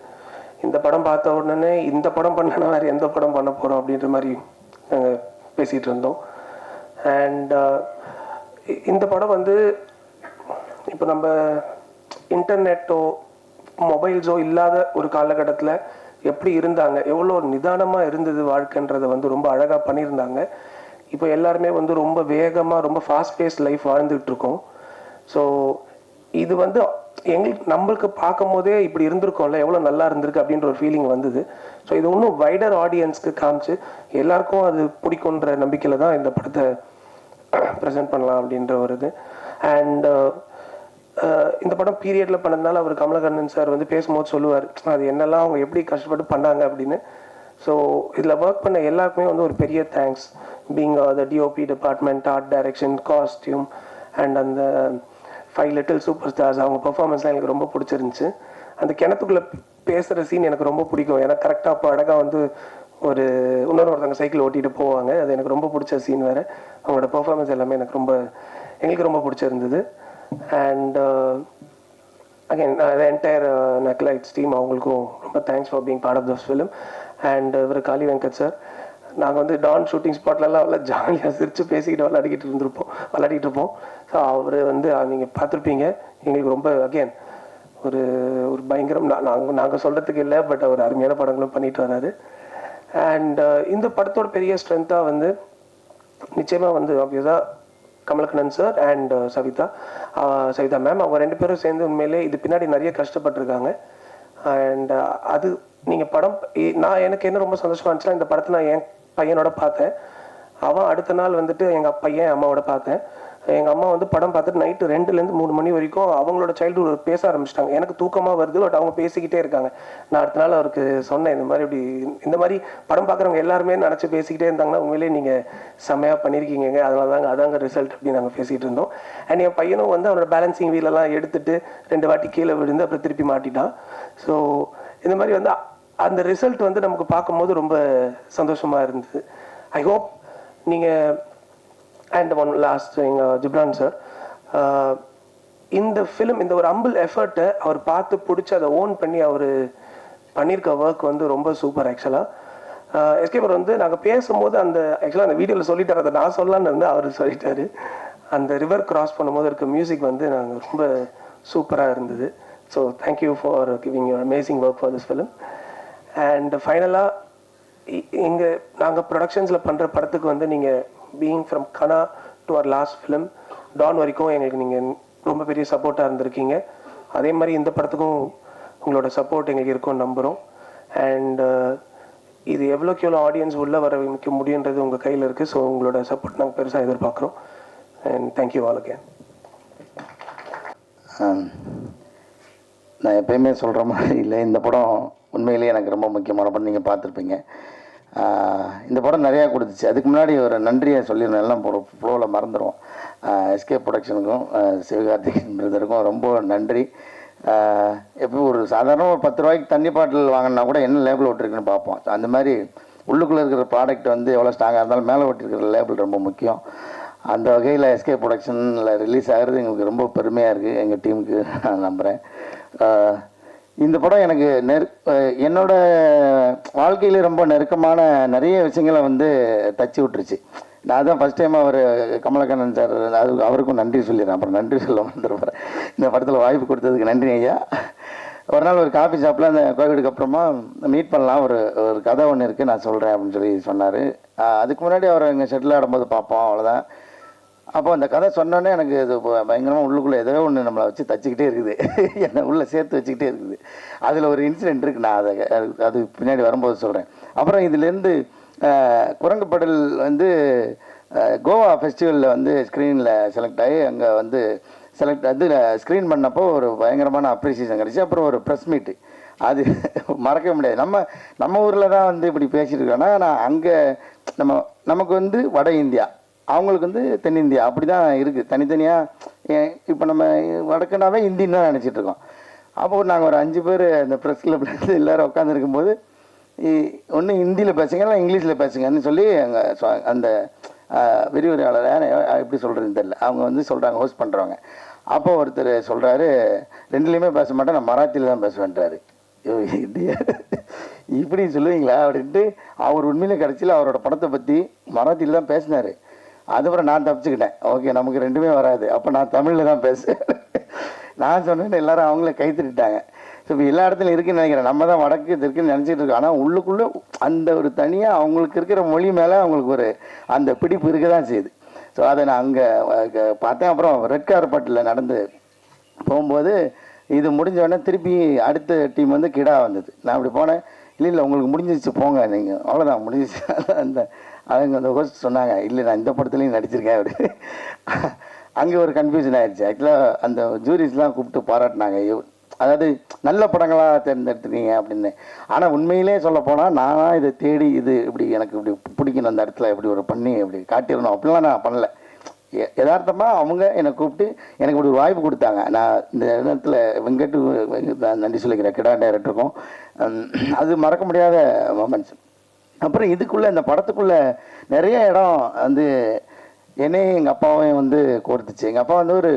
இந்த படம் பார்த்த உடனே இந்த படம் பண்ணனா வேறு எந்த படம் பண்ண போகிறோம் அப்படின்ற மாதிரி நாங்கள் பேசிகிட்டு இருந்தோம். அண்ட் இந்த படம் வந்து இப்போ நம்ம இன்டர்நெட்டோ மொபைல்ஸோ இல்லாத ஒரு காலகட்டத்தில் எப்படி இருந்தாங்க, எவ்வளோ நிதானமாக இருந்தது வாழ்க்கைன்றதை வந்து ரொம்ப அழகாக பண்ணியிருந்தாங்க. இப்போ எல்லாருமே வந்து ரொம்ப வேகமாக ரொம்ப ஃபாஸ்ட் பேஸ் லைஃப் வாழ்ந்துகிட்டு இருக்கோம். ஸோ இது வந்து நம்மளுக்கு பார்க்கும் போதே இப்படி இருந்திருக்கோம்ல, எவ்வளோ நல்லா இருந்திருக்கு அப்படின்ற ஒரு ஃபீலிங் வந்தது. ஸோ இது இன்னும் வைடர் ஆடியன்ஸ்க்கு காமிச்சு எல்லாருக்கும் அது பிடிக்குன்ற நம்பிக்கையில் தான் இந்த படத்தை ப்ரெசென்ட் பண்ணலாம் அப்படின்ற ஒரு இது. அண்ட் இந்த படம் பீரியடில் பண்ணதுனால அவர் கமலக்கண்ணன் சார் வந்து பேசும்போது சொல்லுவார் அது என்னெல்லாம் அவங்க எப்படி கஷ்டப்பட்டு பண்ணாங்க அப்படின்னு. ஸோ இதில் ஒர்க் பண்ண எல்லாருக்குமே வந்து ஒரு பெரிய thanks. Being the DOP department, art direction, costume and அந்த 5 லிட்டில் சூப்பர் ஸ்டார்ஸ், அவங்க பெர்ஃபார்மன்ஸ்லாம் எனக்கு ரொம்ப பிடிச்சிருந்துச்சு. அந்த கிணத்துக்குள்ளே பேசுகிற சீன் எனக்கு ரொம்ப பிடிக்கும். ஏன்னா கரெக்டாக அப்போ அழகாக வந்து ஒருத்தவங்க சைக்கிள் ஓட்டிகிட்டு போவாங்க, அது எனக்கு ரொம்ப பிடிச்ச சீன் வேறு. அவங்களோட பெர்ஃபார்மன்ஸ் எல்லாமே எங்களுக்கு ரொம்ப பிடிச்சிருந்தது. அண்ட் அகைன் the entire நக்லைட்ஸ் டீம், அவங்களுக்கும் ரொம்ப thanks for being part of this film. And இவர் காளி வெங்கட் சார், நாங்கள் வந்து டான் ஷூட்டிங் ஸ்பாட்லலாம் அவ்வளோ ஜாலியாக சிரித்து பேசிக்கிட்டு விளையாடிட்டு இருப்போம். ஸோ அவர் வந்து நீங்கள் பார்த்துருப்பீங்க, எங்களுக்கு ரொம்ப அகெயின் ஒரு பயங்கரம். நாங்கள் சொல்கிறதுக்கு இல்லை, பட் அவர் அருமையான படங்களும் பண்ணிட்டு வராரு. அண்ட் இந்த படத்தோட பெரிய ஸ்ட்ரென்த்தாக வந்து நிச்சயமாக வந்து ஆப்வியஸாக Kamalakannan sir and Savitha ma'am, அவங்க 2 பேரும் சேர்ந்து உண்மையிலே இது பின்னாடி நிறைய கஷ்டப்பட்டுருக்காங்க. அண்ட் அது நீங்கள் படம் எனக்கு என்ன ரொம்ப சந்தோஷமாக இருந்துச்சுன்னா, இந்த படத்தை நான் என் பையனோட பார்த்தேன். அவன் அடுத்த நாள் வந்துட்டு எங்கள் பையன் அம்மாவோட பார்த்தேன். எங்கள் அம்மா வந்து படம் பார்த்துட்டு நைட்டு 2லேருந்து 3 மணி வரைக்கும் அவங்களோட சைல்டுஹுட் பேச ஆரம்பிச்சிட்டாங்க. எனக்கு தூக்கமாக வருது, பட் அவங்க பேசிக்கிட்டே இருக்காங்க. நான் அடுத்த நாள் அவருக்கு சொன்னேன், இந்த மாதிரி படம் பார்க்குறவங்க எல்லாருமே நினச்சி பேசிக்கிட்டே இருந்தாங்கன்னா உண்மையிலே நீங்கள் செம்மையாக பண்ணியிருக்கீங்க, அதனால அதாங்க ரிசல்ட் அப்படின்னு நாங்கள் பேசிகிட்டு இருந்தோம். அண்ட் என் பையனும் வந்து அவனோட பேலன்சிங் வீலெல்லாம் எடுத்துட்டு 2 வாட்டி கீழே விழுந்து அப்புறம் திருப்பி மாட்டிட்டான். ஸோ இந்த மாதிரி வந்து அந்த ரிசல்ட் வந்து நமக்கு பார்க்கும்போது ரொம்ப சந்தோஷமாக இருந்தது. ஐ ஹோப் நீங்கள் அண்ட் ஒன் லாஸ்ட் எங்கள் ஜிப்ரான் சார் இந்த ஃபிலிம் இந்த ஒரு ஹம்பிள் எஃபர்ட்டை அவர் பார்த்து பிடிச்சி அதை ஓன் பண்ணி அவர் பண்ணியிருக்க ஒர்க் வந்து ரொம்ப சூப்பர். ஆக்சுவலாக எஸ்கே ப்ரோ வந்து நாங்கள் பேசும்போது ஆக்சுவலாக அந்த வீடியோவில் சொல்லிட்டார், அதை நான் சொல்லலான்னு இருந்து அவர் சொல்லிட்டாரு. அந்த ரிவர் கிராஸ் பண்ணும்போது இருக்க மியூசிக் வந்து நாங்கள் ரொம்ப சூப்பராக இருந்தது. So thank you for giving your amazing work for this film. And ஃபைனலாக இங்கே நாங்கள் ப்ரொடக்ஷன்ஸில் பண்ணுற படத்துக்கு வந்து நீங்கள் being from Kanaa to our last film Don வரைக்கும் எங்களுக்கு நீங்கள் ரொம்ப பெரிய சப்போர்ட்டாக இருந்திருக்கீங்க. அதே மாதிரி இந்த படத்துக்கும் உங்களோட சப்போர்ட் எங்களுக்கு இருக்கும்னு நம்புகிறோம். அண்ட் இது எவ்வளோக்கு எவ்வளோ ஆடியன்ஸ் உள்ளே வர வைக்க முடியுன்றது உங்கள் கையில் இருக்குது. ஸோ உங்களோட சப்போர்ட் நாங்கள் பெருசாக எதிர்பார்க்குறோம். And thank you all again. நான் எப்பயுமே சொல்கிற மாதிரி இல்லை, இந்த படம் உண்மையிலேயே எனக்கு ரொம்ப முக்கியமான படம். நீங்கள் பார்த்துருப்பீங்க, இந்த படம் நிறையா கொடுத்துச்சு. அதுக்கு முன்னாடி ஒரு நன்றியை சொல்லியிருந்தேன், எல்லாம் ஃப்ளோவில் மறந்துடுவோம். எஸ்கே ப்ரொடக்ஷனுக்கும் சிவகார்த்திகேயன் பிரதருக்கும் ரொம்ப நன்றி. எப்போ ஒரு சாதாரண ஒரு 10 ரூபாய்க்கு தண்ணி பாட்டில் வாங்கினா கூட என்ன லேபிள் விட்டுருக்குன்னு பார்ப்போம். அந்த மாதிரி உள்ளுக்குள்ளே இருக்கிற ப்ராடக்ட் வந்து எவ்வளோ ஸ்ட்ராங்காக இருந்தாலும் மேலே விட்டுருக்கிற லேபிள் ரொம்ப முக்கியம். அந்த வகையில் எஸ்கே ப்ரொடக்ஷனில் ரிலீஸ் ஆகிறது எங்களுக்கு ரொம்ப பெருமையாக இருக்குது, எங்கள் டீமுக்கு நான் நம்புகிறேன். இந்த படம் எனக்கு என்னோட வாழ்க்கையில் ரொம்ப நெருக்கமான நிறைய விஷயங்களை வந்து தச்சு விட்டுருச்சு. நான் தான் ஃபஸ்ட் டைம் அவர் கமலக்கண்ணன் சார் அவருக்கும் நன்றி சொல்லிடுறேன், அப்புறம் நன்றி சொல்ல வந்துருப்பேன். இந்த படத்தில் வாய்ப்பு கொடுத்ததுக்கு நன்றி ஐயா. ஒரு நாள் ஒரு காஃபி ஷாப்பில் அந்த கோவிடுக்கு அப்புறமா மீட் பண்ணலாம், ஒரு கதை ஒன்று இருக்குது நான் சொல்கிறேன் அப்படின்னு சொல்லி சொன்னார். அதுக்கு முன்னாடி அவர் எங்கள் ஷெட்டில் ஆடும்போது பார்ப்போம், அவ்வளோதான். அப்போ அந்த கதை சொன்னோன்னே எனக்கு இது பயங்கரமாக உள்ளுக்குள்ளே ஏதோ ஒன்று நம்மளை வச்சு தச்சுக்கிட்டே இருக்குது, என்னை உள்ளே சேர்த்து வச்சுக்கிட்டே இருக்குது. அதில் ஒரு இன்சிடெண்ட் இருக்குது, நான் அது பின்னாடி வரும்போது சொல்கிறேன். அப்புறம் இதுலேருந்து குரங்குப்படல் வந்து கோவா ஃபெஸ்டிவலில் வந்து ஸ்க்ரீனில் செலக்ட் ஆகி அங்கே வந்து அதில் ஸ்க்ரீன் பண்ணப்போ ஒரு பயங்கரமான அப்ரிசியேஷன் கிடச்சி. அப்புறம் ஒரு ப்ரெஸ் மீட்டு, அது மறக்க முடியாது. நம்ம ஊரில் தான் வந்து இப்படி பேசிகிட்டு இருக்கோன்னா, நான் அங்கே நமக்கு வந்து வட இந்தியா, அவங்களுக்கு வந்து தென்னிந்தியா, அப்படி தான் இருக்குது தனித்தனியாக. இப்போ நம்ம வடக்குனாவே ஹிந்தின்னு தான் நினச்சிட்ருக்கோம். அப்போது நாங்கள் ஒரு 5 பேர் அந்த ப்ரெஸ் கிளப்லேருந்து எல்லோரும் உட்காந்துருக்கும்போது ஒன்று ஹிந்தியில் பேசுங்க இல்லை இங்கிலீஷில் பேசுங்கன்னு சொல்லி அங்கே அந்த விரிவுரையாளர் எப்படி சொல்கிறதுன்னு தெரியல, அவங்க வந்து சொல்கிறாங்க, ஹோஸ்ட் பண்ணுறவங்க. அப்போ ஒருத்தர் சொல்கிறாரு, 2லேயுமே பேச மாட்டேன், நான் மராத்தியில் தான் பேசுவேன்றாரு. இப்படி சொல்லுவீங்களா அப்படின்ட்டு அவர் உண்மையிலே கடைசியில் அவரோட படத்தை பற்றி மராத்தியில் தான் பேசினார். அதுக்கப்புறம் நான் தப்பிச்சுக்கிட்டேன், ஓகே நமக்கு 2மே வராது, அப்போ நான் தமிழில் தான் பேசுவேன். நான் சொன்னேன்னு எல்லாரும் அவங்களே கைத்திட்டாங்க. ஸோ இப்போ எல்லா இடத்துலையும் இருக்குதுன்னு நினைக்கிறேன். நம்ம தான் வடக்கு இருக்குன்னு நினச்சிட்டு இருக்கோம், ஆனால் உள்ளுக்குள்ளே அந்த ஒரு தனியாக அவங்களுக்கு இருக்கிற மொழி மேலே அவங்களுக்கு ஒரு அந்த பிடிப்பு இருக்க தான் செய்யுது. ஸோ அதை நான் அங்கே பார்த்தேன். அப்புறம் ரெட் கார்பெட்டில் நடந்து போகும்போது இது முடிஞ்சோடனே திருப்பி அடுத்த டீம் வந்து கிடா வந்தது. நான் அப்படி போனேன், இல்லை உங்களுக்கு முடிஞ்சிச்சு போங்க நீங்கள், அவ்வளோதான் முடிஞ்சிச்சு. அந்த அவங்க அந்த ஹோஸ்ட் சொன்னாங்க, இல்லை நான் இந்த படத்துலையும் நடிச்சிருக்கேன் அப்படி. அங்கே ஒரு கன்ஃபியூஷன் ஆகிடுச்சு. ஆக்சுவலாக அந்த ஜூரிஸ்லாம் கூப்பிட்டு பாராட்டினாங்க, அதாவது நல்ல படங்களாக தேர்ந்தெடுத்துருக்கீங்க அப்படின்னு. ஆனால் உண்மையிலே சொல்ல போனால் நான் இதை தேடி இது இப்படி எனக்கு இப்படி பிடிக்கணும், அந்த இடத்துல இப்படி ஒரு பண்ணி இப்படி காட்டிடணும் அப்படிலாம் நான் பண்ணலை. யதார்த்தமாக அவங்க என்னை கூப்பிட்டு எனக்கு இப்படி ஒரு வாய்ப்பு கொடுத்தாங்க. நான் இந்த இடத்துல வெங்கட்டு நன்றி சொல்லிக்கிறேன், கிடா டைரக்டருக்கும். அது மறக்க முடியாத மொமெண்ட்ஸ். அப்புறம் இதுக்குள்ளே இந்த படத்துக்குள்ளே நிறைய இடம் வந்து என்னையும் எங்கள் அப்பாவையும் வந்து கோர்த்துச்சு. எங்கள் அப்பா வந்து ஒரு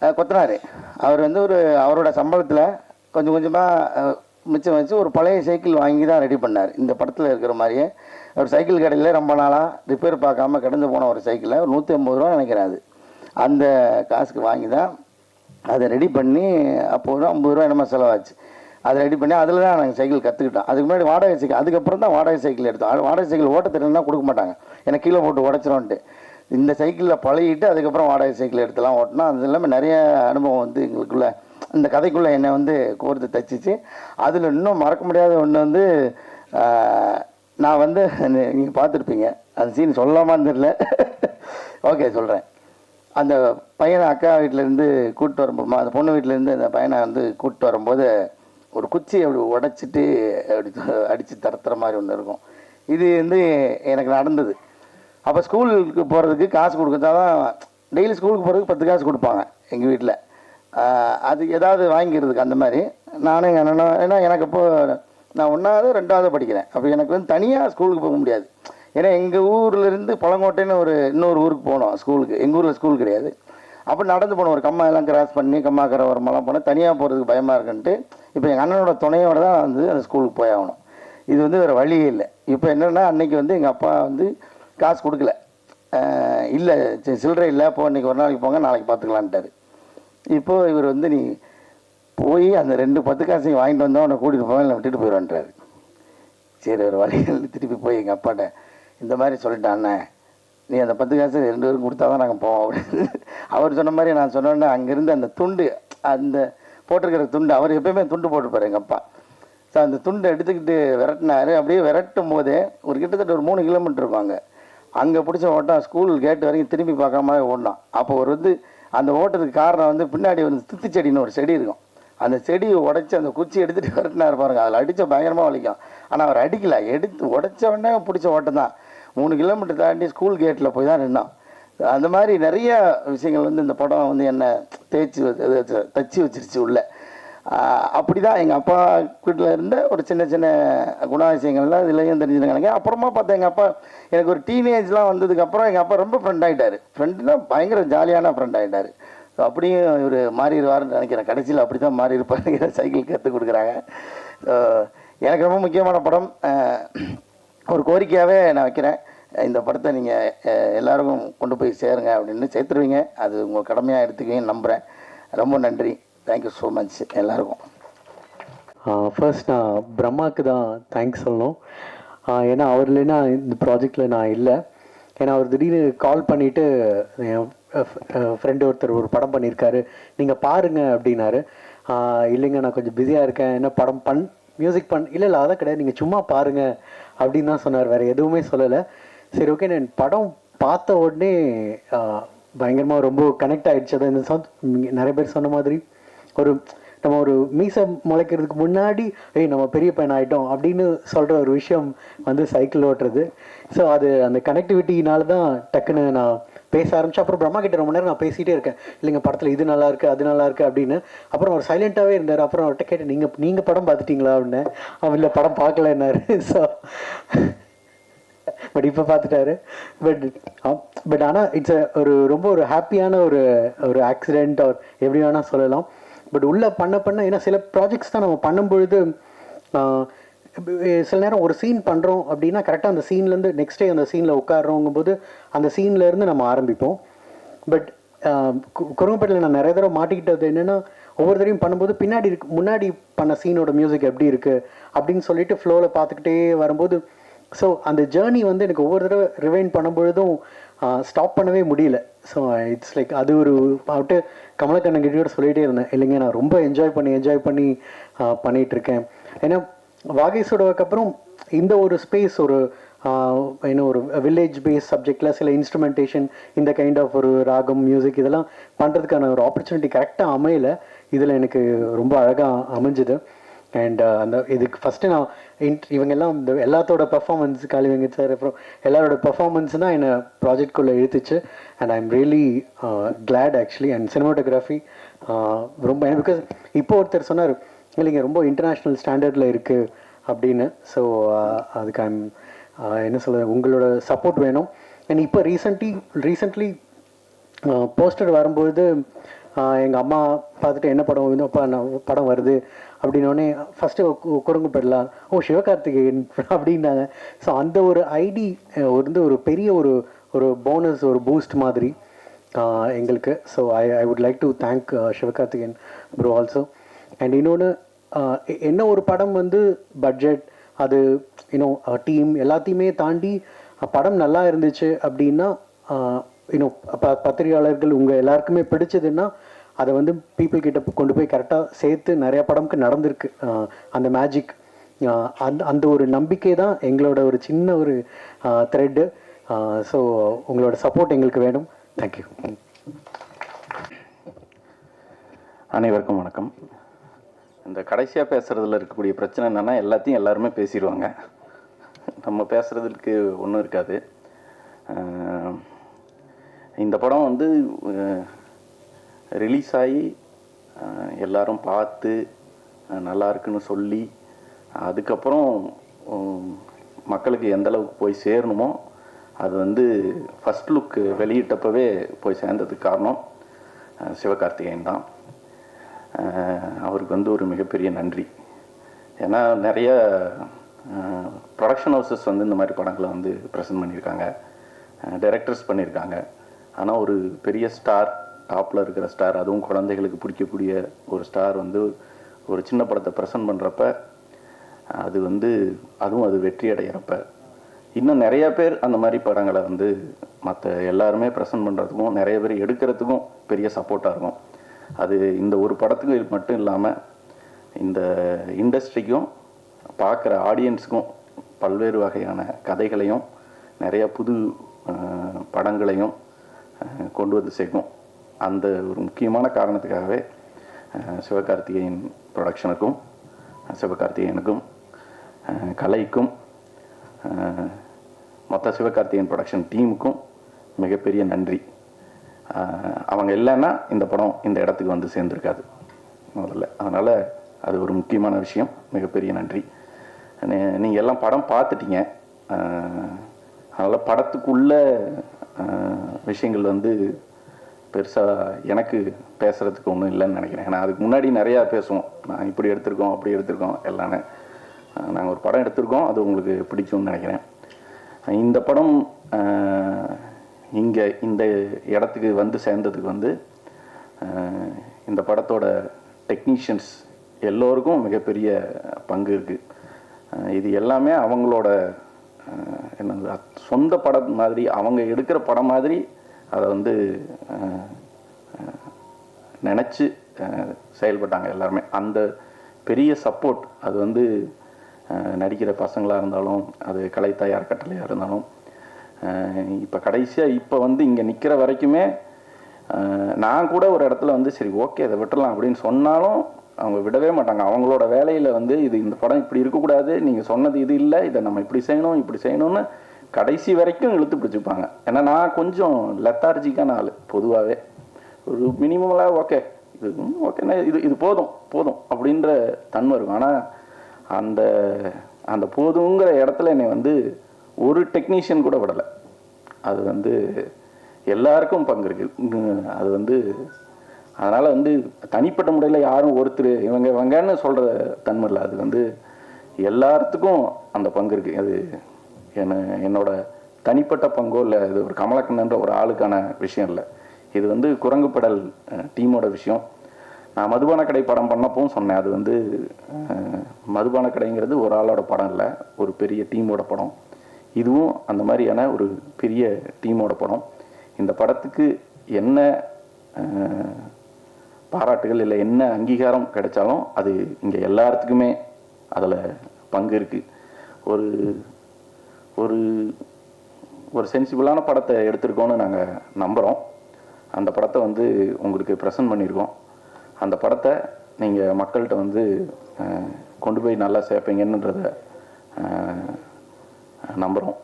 கொத்தனார். அவர் வந்து அவரோட சம்பளத்தில் கொஞ்சம் கொஞ்சமாக மிச்சம் வச்சு ஒரு பழைய சைக்கிள் வாங்கி தான் ரெடி பண்ணார். இந்த படத்தில் இருக்கிற மாதிரியே ஒரு சைக்கிள் கடையில் ரொம்ப நாளாக ரிப்பேர் பார்க்காம கிடந்து போன ஒரு சைக்கிளை ஒரு 150 ரூபா நினைக்கிறேன். அது அந்த காசுக்கு வாங்கி தான் அதை ரெடி பண்ணி அப்போ ஒரு 50 ரூபா என்னமோ செலவாச்சு. அதை ரெடி பண்ணி அதில் தான் நாங்கள் சைக்கிள் கற்றுக்கிட்டோம். அதுக்கு முன்னாடி வாடகை சைக்கிள், அதுக்கப்புறம் தான் வாடகை சைக்கிள் எடுத்தோம். வாடகை சைக்கிள் ஓட்ட தெரியும்னா கொடுக்க மாட்டாங்க, எனக்கு கீழே போட்டு உடச்சிரோன்ட்டு. இந்த சைக்கிளில் பழகிட்டு அதுக்கப்புறம் வாடகை சைக்கிள் எடுத்துலாம் ஓட்டினா. அது இல்லாமல் நிறைய அனுபவம் வந்து எங்களுக்குள்ளே இந்த கதைக்குள்ளே என்னை வந்து கோர்த்து தைச்சிச்சு. அதில் இன்னும் மறக்க முடியாத ஒன்று வந்து நான் வந்து நீங்கள் பார்த்துருப்பீங்க, அந்த சீன் சொல்லலாமான்னு தெரியல. ஓகே சொல்கிறேன். அந்த பையனை அக்கா வீட்டிலேருந்து கூப்பிட்டு வரும்போது, அந்த பொண்ணு வீட்டிலேருந்து அந்த பையனை வந்து கூப்பிட்டு வரும்போது ஒரு குச்சி அப்படி உடைச்சிட்டு அப்படி அடித்து தரத்துற மாதிரி ஒன்று இருக்கும். இது வந்து எனக்கு நடந்தது. அப்போ ஸ்கூலுக்கு போகிறதுக்கு காசு கொடுத்தா தான், டெய்லி ஸ்கூலுக்கு போகிறதுக்கு 10 காசு கொடுப்பாங்க எங்கள் வீட்டில். அது ஏதாவது வாங்கிக்கிறதுக்கு அந்த மாதிரி நானும் எங்கள் அண்ணனும், ஏன்னா எனக்கு இப்போது நான் 1வது 2வது படிக்கிறேன். அப்போ எனக்கு வந்து தனியாக ஸ்கூலுக்கு போக முடியாது. ஏன்னா எங்கள் ஊர்லேருந்து பழங்கோட்டைன்னு இன்னொரு ஊருக்கு போனோம் ஸ்கூலுக்கு. எங்கள் ஊரில் ஸ்கூல் கிடையாது. அப்போ நடந்து போனோம், ஒரு கம்மா எல்லாம் கிராஸ் பண்ணி கம்மாக்கரை ஓரமெல்லாம் போனேன். தனியாக போகிறதுக்கு பயமாக இருக்குன்ட்டு இப்போ எங்கள் அண்ணனோட துணையோடு தான் வந்து அந்த ஸ்கூலுக்கு போய் ஆகணும். இது வந்து வேறு வழியே இல்லை. இப்போ என்னென்னா, அன்றைக்கி வந்து எங்கள் அப்பா வந்து காசு கொடுக்கல, இல்லை சில்லறை இல்லை, இப்போ இன்றைக்கி ஒரு நாளைக்கு போங்க நாளைக்கு பார்த்துக்கலான்ட்டார். இப்போது இவர் வந்து நீ போய் அந்த 2 10 காசையும் வாங்கிட்டு வந்தால் உன்னை கூட்டிகிட்டு போவேன், இல்லை விட்டுட்டு போயிடுவான்றாரு. சரி ஒரு வழியில் திருப்பி போய் எங்கள் அப்பாட்ட இந்த மாதிரி சொல்லிட்டான், அண்ணன் நீ அந்த 10 காசு 2 பேரும் கொடுத்தா தான் நாங்கள் போவோம் அப்படின்னு. அவர் சொன்ன மாதிரி நான் சொன்னோன்னே அங்கேருந்து அந்த துண்டு, அந்த போட்டிருக்கிற துண்டு, அவர் எப்பயுமே துண்டு போட்டுருப்பார் எங்கள் அப்பா. ஸோ அந்த துண்டை எடுத்துக்கிட்டு விரட்டினார். அப்படியே விரட்டும் போதே ஒரு கிட்டத்தட்ட ஒரு 3 கிலோமீட்டர் இருக்கும். அங்கே பிடிச்ச ஓட்டம் ஸ்கூல் கேட்டு வரைக்கும் திரும்பி பார்க்காம ஓடினான். அப்போ ஒரு வந்து அந்த ஓட்டத்துக்கு காரணம் வந்து பின்னாடி வந்து தித்து செடின்னு ஒரு செடி இருக்கும். அந்த செடியை உடைச்சி அந்த குச்சி எடுத்துகிட்டு விரட்டினார் பாருங்க. அதில் அடித்த பயங்கரமாக வலிக்கும். ஆனால் அவர் அடிக்கலை, எடுத்து உடைச்ச உடனே பிடிச்ச ஓட்டம் தான். 3 கிலோமீட்டர் தாண்டி ஸ்கூல் கேட்டில் போய் தான் நின்னான். அந்த மாதிரி நிறைய விஷயங்கள் வந்து இந்த படம் வந்து என்னை தச்சு வச்சிருச்சு உள்ள. அப்படி தான் எங்கள் அப்பா வீட்டில் இருந்த ஒரு சின்ன சின்ன குணாதிசயங்கள்லாம் இதுலேயும் தெரிஞ்சுன்னு நினைக்கிறேன். அப்புறமா பார்த்தா எங்கள் அப்பா எனக்கு ஒரு டீனேஜ்லாம் வந்ததுக்கப்புறம் எங்கள் அப்பா ரொம்ப ஃப்ரெண்ட் ஆகிட்டார். ஃப்ரெண்டுனா பயங்கர ஜாலியான ஃப்ரெண்ட் ஆகிட்டார். ஸோ அப்படியும் இவர் மாறிடுவார்னு நினைக்கிறேன். கடைசியில் அப்படி தான் மாறி இருப்பாருங்கிற சைக்கிள் கற்றுக் கொடுக்குறாங்க. எனக்கு ரொம்ப முக்கியமான படம். ஒரு கோரிக்கையாகவே நான் வைக்கிறேன், இந்த படத்தை நீங்கள் எல்லாருக்கும் கொண்டு போய் சேருங்க அப்படின்னு. சேர்த்துருவீங்க, அது உங்கள் கடமையாக எடுத்துக்குவீங்கன்னு நம்புகிறேன். ரொம்ப நன்றி. தேங்க்யூ ஸோ மச் எல்லாருக்கும். ஃபர்ஸ்ட் நான் பிரம்மாவுக்கு தான் தேங்க்ஸ் சொல்லணும். ஏன்னா அவர் இல்லைன்னா இந்த ப்ராஜெக்டில் நான் இல்லை. ஏன்னா அவர் திடீர்னு கால் பண்ணிவிட்டு என் ஃப்ரெண்டு ஒருத்தர் ஒரு படம் பண்ணியிருக்காரு, நீங்கள் பாருங்கள் அப்படின்னாரு. இல்லைங்க நான் கொஞ்சம் பிஸியாக இருக்கேன், என்ன படம் மியூசிக் இல்லை அதான் கிடையாது, நீங்கள் சும்மா பாருங்கள் அப்படின்னு தான் சொன்னார், வேறு எதுவுமே சொல்லலை. சரி ஓகே, நான் படம் பார்த்த உடனே பயங்கரமாக ரொம்ப கனெக்ட் ஆகிடுச்சு. அதான் இந்த நிறைய பேர் சொன்ன மாதிரி நம்ம ஒரு மீசை முளைக்கிறதுக்கு முன்னாடி நம்ம பெரிய பையன் ஆகிட்டோம் அப்படின்னு சொல்கிற ஒரு விஷயம் வந்து சைக்கிள் ஓட்டுறது. ஸோ அது அந்த கனெக்டிவிட்டினால தான் டக்குன்னு நான் பேச ஆரம்பித்தேன். அப்புறம் பிரம்மா கிட்ட ரொம்ப நேரம் நான் பேசிகிட்டே இருக்கேன், இல்லைங்க படத்தில் இது நல்லா இருக்குது அது நல்லா இருக்குது அப்படின்னு. அப்புறம் அவர் சைலண்ட்டாகவே இருந்தார். அப்புறம் அவர்கிட்ட கேட்டேன், நீங்கள் படம் பார்த்துட்டீங்களா அப்படின்னு. அவன் இல்லை படம் பார்க்கலன்னாரு. ஸோ பட் இப்போ பார்த்துட்டாரு. பட் ஆனால் இட்ஸ் ரொம்ப ஒரு ஹாப்பியான ஒரு ஆக்சிடெண்ட் ஒரு எப்படி வேணால் சொல்லலாம். பட் உள்ளே பண்ண ஏன்னா சில ப்ராஜெக்ட்ஸ் தான் நம்ம பண்ணும்பொழுது சில நேரம் ஒரு சீன் பண்ணுறோம் அப்படின்னா கரெக்டாக அந்த சீன்லேருந்து நெக்ஸ்ட் டே அந்த சீனில் உட்காடுறோங்கும் போது அந்த சீன்லேருந்து நம்ம ஆரம்பிப்போம். பட் குறும்பட்டில் நான் நிறைய தடவை மாட்டிக்கிட்டது என்னென்னா, ஒவ்வொரு தடவையும் பண்ணும்போது முன்னாடி பண்ண சீனோட மியூசிக் எப்படி இருக்குது அப்படின்னு சொல்லிட்டு ஃப்ளோவில் பார்த்துக்கிட்டே வரும்போது, ஸோ அந்த ஜேர்னி வந்து எனக்கு ஒவ்வொரு தடவை ரிவைண்ட் பண்ணும்பொழுதும் ஸ்டாப் பண்ணவே முடியல. ஸோ இட்ஸ் லைக் அது ஒரு பாட்டு கமலக்கண்ணன் கிட்டோட சொல்லிகிட்டே இருந்தேன், இல்லைங்க நான் ரொம்ப என்ஜாய் பண்ணி பண்ணிகிட்ருக்கேன். ஏன்னா வாகேஷோடக்கு அப்புறம் இந்த ஒரு ஸ்பேஸ் ஒரு ஒரு வில்லேஜ் பேஸ் சப்ஜெக்டில் சில இன்ஸ்ட்ருமெண்டேஷன் இந்த கைண்ட் ஆஃப் ஒரு ராகம் மியூசிக் இதெல்லாம் பண்ணுறதுக்கான ஒரு ஆப்பர்ச்சுனிட்டி கரெக்டாக அமையலை. இதில் எனக்கு ரொம்ப அழகாக அமைஞ்சுது. அண்ட் அந்த இதுக்கு ஃபஸ்ட்டு நான் இவங்கெல்லாம் இந்த எல்லாத்தோட பர்ஃபார்மன்ஸ், காளிவெங்க சார் அப்புறம் எல்லாரோட பர்ஃபார்மன்ஸ் தான் என்னை ப்ராஜெக்ட்குள்ளே இழுத்துச்சு. And I am really glad actually. And cinematography ரொம்ப பிகாஸ் இப்போ ஒருத்தர் சொன்னார், இல்லைங்க ரொம்ப இன்டர்நேஷ்னல் ஸ்டாண்டர்டில் இருக்குது அப்படின்னு. ஸோ அதுக்கு ஐம் என்ன சொல்கிறது, உங்களோட சப்போர்ட் வேணும். அண்ட் இப்போ ரீசெண்ட்லி போஸ்டர் வரும்பொழுது எங்கள் அம்மா பார்த்துட்டு என்ன படம் அப்பா படம் வருது அப்படின்னோடனே ஃபஸ்ட்டு குரங்குப்படலாம் சிவகார்த்திகேயன் அப்படின்னாங்க. ஸோ அந்த ஒரு ஐடி வந்து ஒரு பெரிய ஒரு போனஸ் ஒரு பூஸ்ட் மாதிரி எங்களுக்கு. So I would like to thank Sivakarthikeyan bro also. And இன்னொன்று என்ன ஒரு படம் வந்து பட்ஜெட் அது டீம் எல்லாத்தையுமே தாண்டி படம் நல்லா இருந்துச்சு அப்படின்னா பத்திரிகையாளர்கள் உங்கள் எல்லாருக்குமே பிடிச்சதுன்னா அதை வந்து பீப்புள் கிட்ட கொண்டு போய் கரெக்டாக சேர்த்து நிறையா படம்க்கு நடந்திருக்கு. அந்த மேஜிக் அந்த ஒரு நம்பிக்கை தான் எங்களோட ஒரு சின்ன ஒரு த்ரெட்டு. ஸோ உங்களோட சப்போர்ட் எங்களுக்கு வேணும். தேங்க்யூ. அனைவருக்கும் வணக்கம். இந்த கடைசியாக பேசுகிறதுல இருக்கக்கூடிய பிரச்சனை என்னென்னா, எல்லாத்தையும் எல்லாருமே பேசிடுவாங்க, நம்ம பேசுகிறதுக்கு ஒன்றும் இருக்காது. இந்த படம் வந்து ரிலீஸ் ஆகி எல்லாரும் பார்த்து நல்லா இருக்குன்னு சொல்லி அதுக்கப்புறம் மக்களுக்கு எந்த அளவுக்கு போய் சேரணுமோ அது வந்து ஃபஸ்ட் லுக் வெளியிட்டப்பவே போய் சேர்ந்ததுக்கு காரணம் சிவகார்த்திகேயன் தான். அவருக்கு வந்து ஒரு மிகப்பெரிய நன்றி. ஏன்னா நிறைய ப்ரொடக்ஷன் ஹவுசஸ் வந்து இந்த மாதிரி படங்களை வந்து ப்ரெசென்ட் பண்ணியிருக்காங்க, டைரக்டர்ஸ் பண்ணியிருக்காங்க. ஆனால் ஒரு பெரிய ஸ்டார், டாப்பில் இருக்கிற ஸ்டார், அதுவும் குழந்தைகளுக்கு பிடிக்கக்கூடிய ஒரு ஸ்டார் வந்து ஒரு சின்ன படத்தை ப்ரெசென்ட் பண்ணுறப்ப அது வந்து அதுவும் அது வெற்றி அடைகிறப்ப இன்னும் நிறைய பேர் அந்த மாதிரி படங்களை வந்து மற்ற எல்லாருமே ப்ரெசென்ட் பண்ணுறதுக்கும் நிறைய பேர் எடுக்கிறதுக்கும் பெரிய சப்போர்ட்டாக இருக்கும். அது இந்த ஒரு படத்துக்கு மட்டும் இல்லாமல் இந்த இண்டஸ்ட்ரிக்கும் பார்க்குற ஆடியன்ஸுக்கும் பல்வேறு வகையான கதைகளையும் நிறைய புது படங்களையும் கொண்டு வந்து சேர்க்கும். அந்த ஒரு முக்கியமான காரணத்துக்காகவே சிவகார்த்திகேயன் ப்ரொடக்ஷனுக்கும் சிவகார்த்திகேயனுக்கும் கலைக்கும் மொத்த சிவகார்த்திகேயன் ப்ரொடக்ஷன் டீமுக்கும் மிகப்பெரிய நன்றி. அவங்க இல்லைன்னா இந்த படம் இந்த இடத்துக்கு வந்து சேர்ந்துருக்காது முதல்ல. அதனால் அது ஒரு முக்கியமான விஷயம். மிகப்பெரிய நன்றி. நீங்கள் எல்லாம் படம் பார்த்துட்டீங்க, அதனால் படத்துக்குள்ள விஷயங்கள் வந்து பெருசாக எனக்கு பேசுகிறதுக்கு ஒன்றும் இல்லைன்னு நினைக்கிறேன். ஏன்னா அதுக்கு முன்னாடி நிறையா பேசுவோம், நான் இப்படி எடுத்திருக்கோம் அப்படி எடுத்திருக்கோம் எல்லாமே. நாங்கள் ஒரு படம் எடுத்திருக்கோம், அது உங்களுக்கு பிடிக்கும்னு நினைக்கிறேன். இந்த படம் இங்கே இந்த இடத்துக்கு வந்து சேர்ந்ததுக்கு வந்து இந்த படத்தோட டெக்னீஷியன்ஸ் எல்லோருக்கும் மிகப்பெரிய பங்கு இருக்குது. இது எல்லாமே அவங்களோட என்ன சொந்த படம் மாதிரி, அவங்க எடுக்கிற படம் மாதிரி அதை வந்து நினச்சி செயல்பட்டாங்க எல்லாருமே. அந்த பெரிய சப்போர்ட் அது வந்து நடிக்கிற பசங்களாக இருந்தாலும், அது கலைத்தாய் அறக்கட்டளையாக இருந்தாலும், இப்போ கடைசியாக இப்போ வந்து இங்கே நிற்கிற வரைக்குமே நான் கூட ஒரு இடத்துல வந்து சரி ஓகே இதை விட்டுறலாம் அப்படின்னு சொன்னாலும் அவங்க விடவே மாட்டாங்க. அவங்களோட வேலையில் வந்து இது இந்த படம் இப்படி இருக்கக்கூடாது, நீங்கள் சொன்னது இது இல்லை, இதை நம்ம இப்படி செய்யணும் இப்படி செய்யணும்னு கடைசி வரைக்கும் இழுத்து பிடிச்சிப்பாங்க. ஏன்னா நான் கொஞ்சம் லெத்தார்ஜிக்கான ஆள் பொதுவாகவே. ஒரு மினிமலாக ஓகே இது ஓகேண்ணா இது இது போதும் போதும் அப்படின்ற தன்மை இருக்கும். ஆனால் அந்த அந்த போதுங்கிற இடத்துல என்னை வந்து ஒரு டெக்னீஷியன் கூட விடலை. அது வந்து எல்லாருக்கும் பங்கு இருக்குது. அது வந்து அதனால் வந்து தனிப்பட்ட முறையில் யாரும் ஒருத்தர் இவங்கன்னு சொல்கிற தன்மை இல்லை. அது வந்து எல்லாத்துக்கும் அந்த பங்கு இருக்குது. அது என்னோட தனிப்பட்ட பங்கோ இல்லை, இது ஒரு கமலக்கண்ணன்ற ஒரு ஆளுக்கான விஷயம் இல்லை. இது வந்து குரங்குப்படல் டீமோட விஷயம். நான் மதுபான கடை படம் பண்ணப்பவும் சொன்னேன், அது வந்து மதுபான கடைங்கிறது ஒரு ஆளோட படம் இல்லை, ஒரு பெரிய டீமோட படம். இதுவும் அந்த மாதிரியான ஒரு பெரிய டீமோட படம். இந்த படத்துக்கு என்ன பாராட்டுகள் இல்லை என்ன அங்கீகாரம் கிடைச்சாலும் அது இங்கே எல்லாத்துக்குமே அதில் பங்கு இருக்குது. ஒரு ஒரு ஒரு சென்சிபிளான படத்தை எடுத்திருக்கோன்னு நாங்கள் நம்புகிறோம். அந்த படத்தை வந்து உங்களுக்கு ப்ரெசென்ட் பண்ணியிருக்கோம். அந்த படத்தை நீங்கள் மக்கள்கிட்ட வந்து கொண்டு போய் நல்லா சேர்ப்பீங்கன்றத நம்புகிறோம்.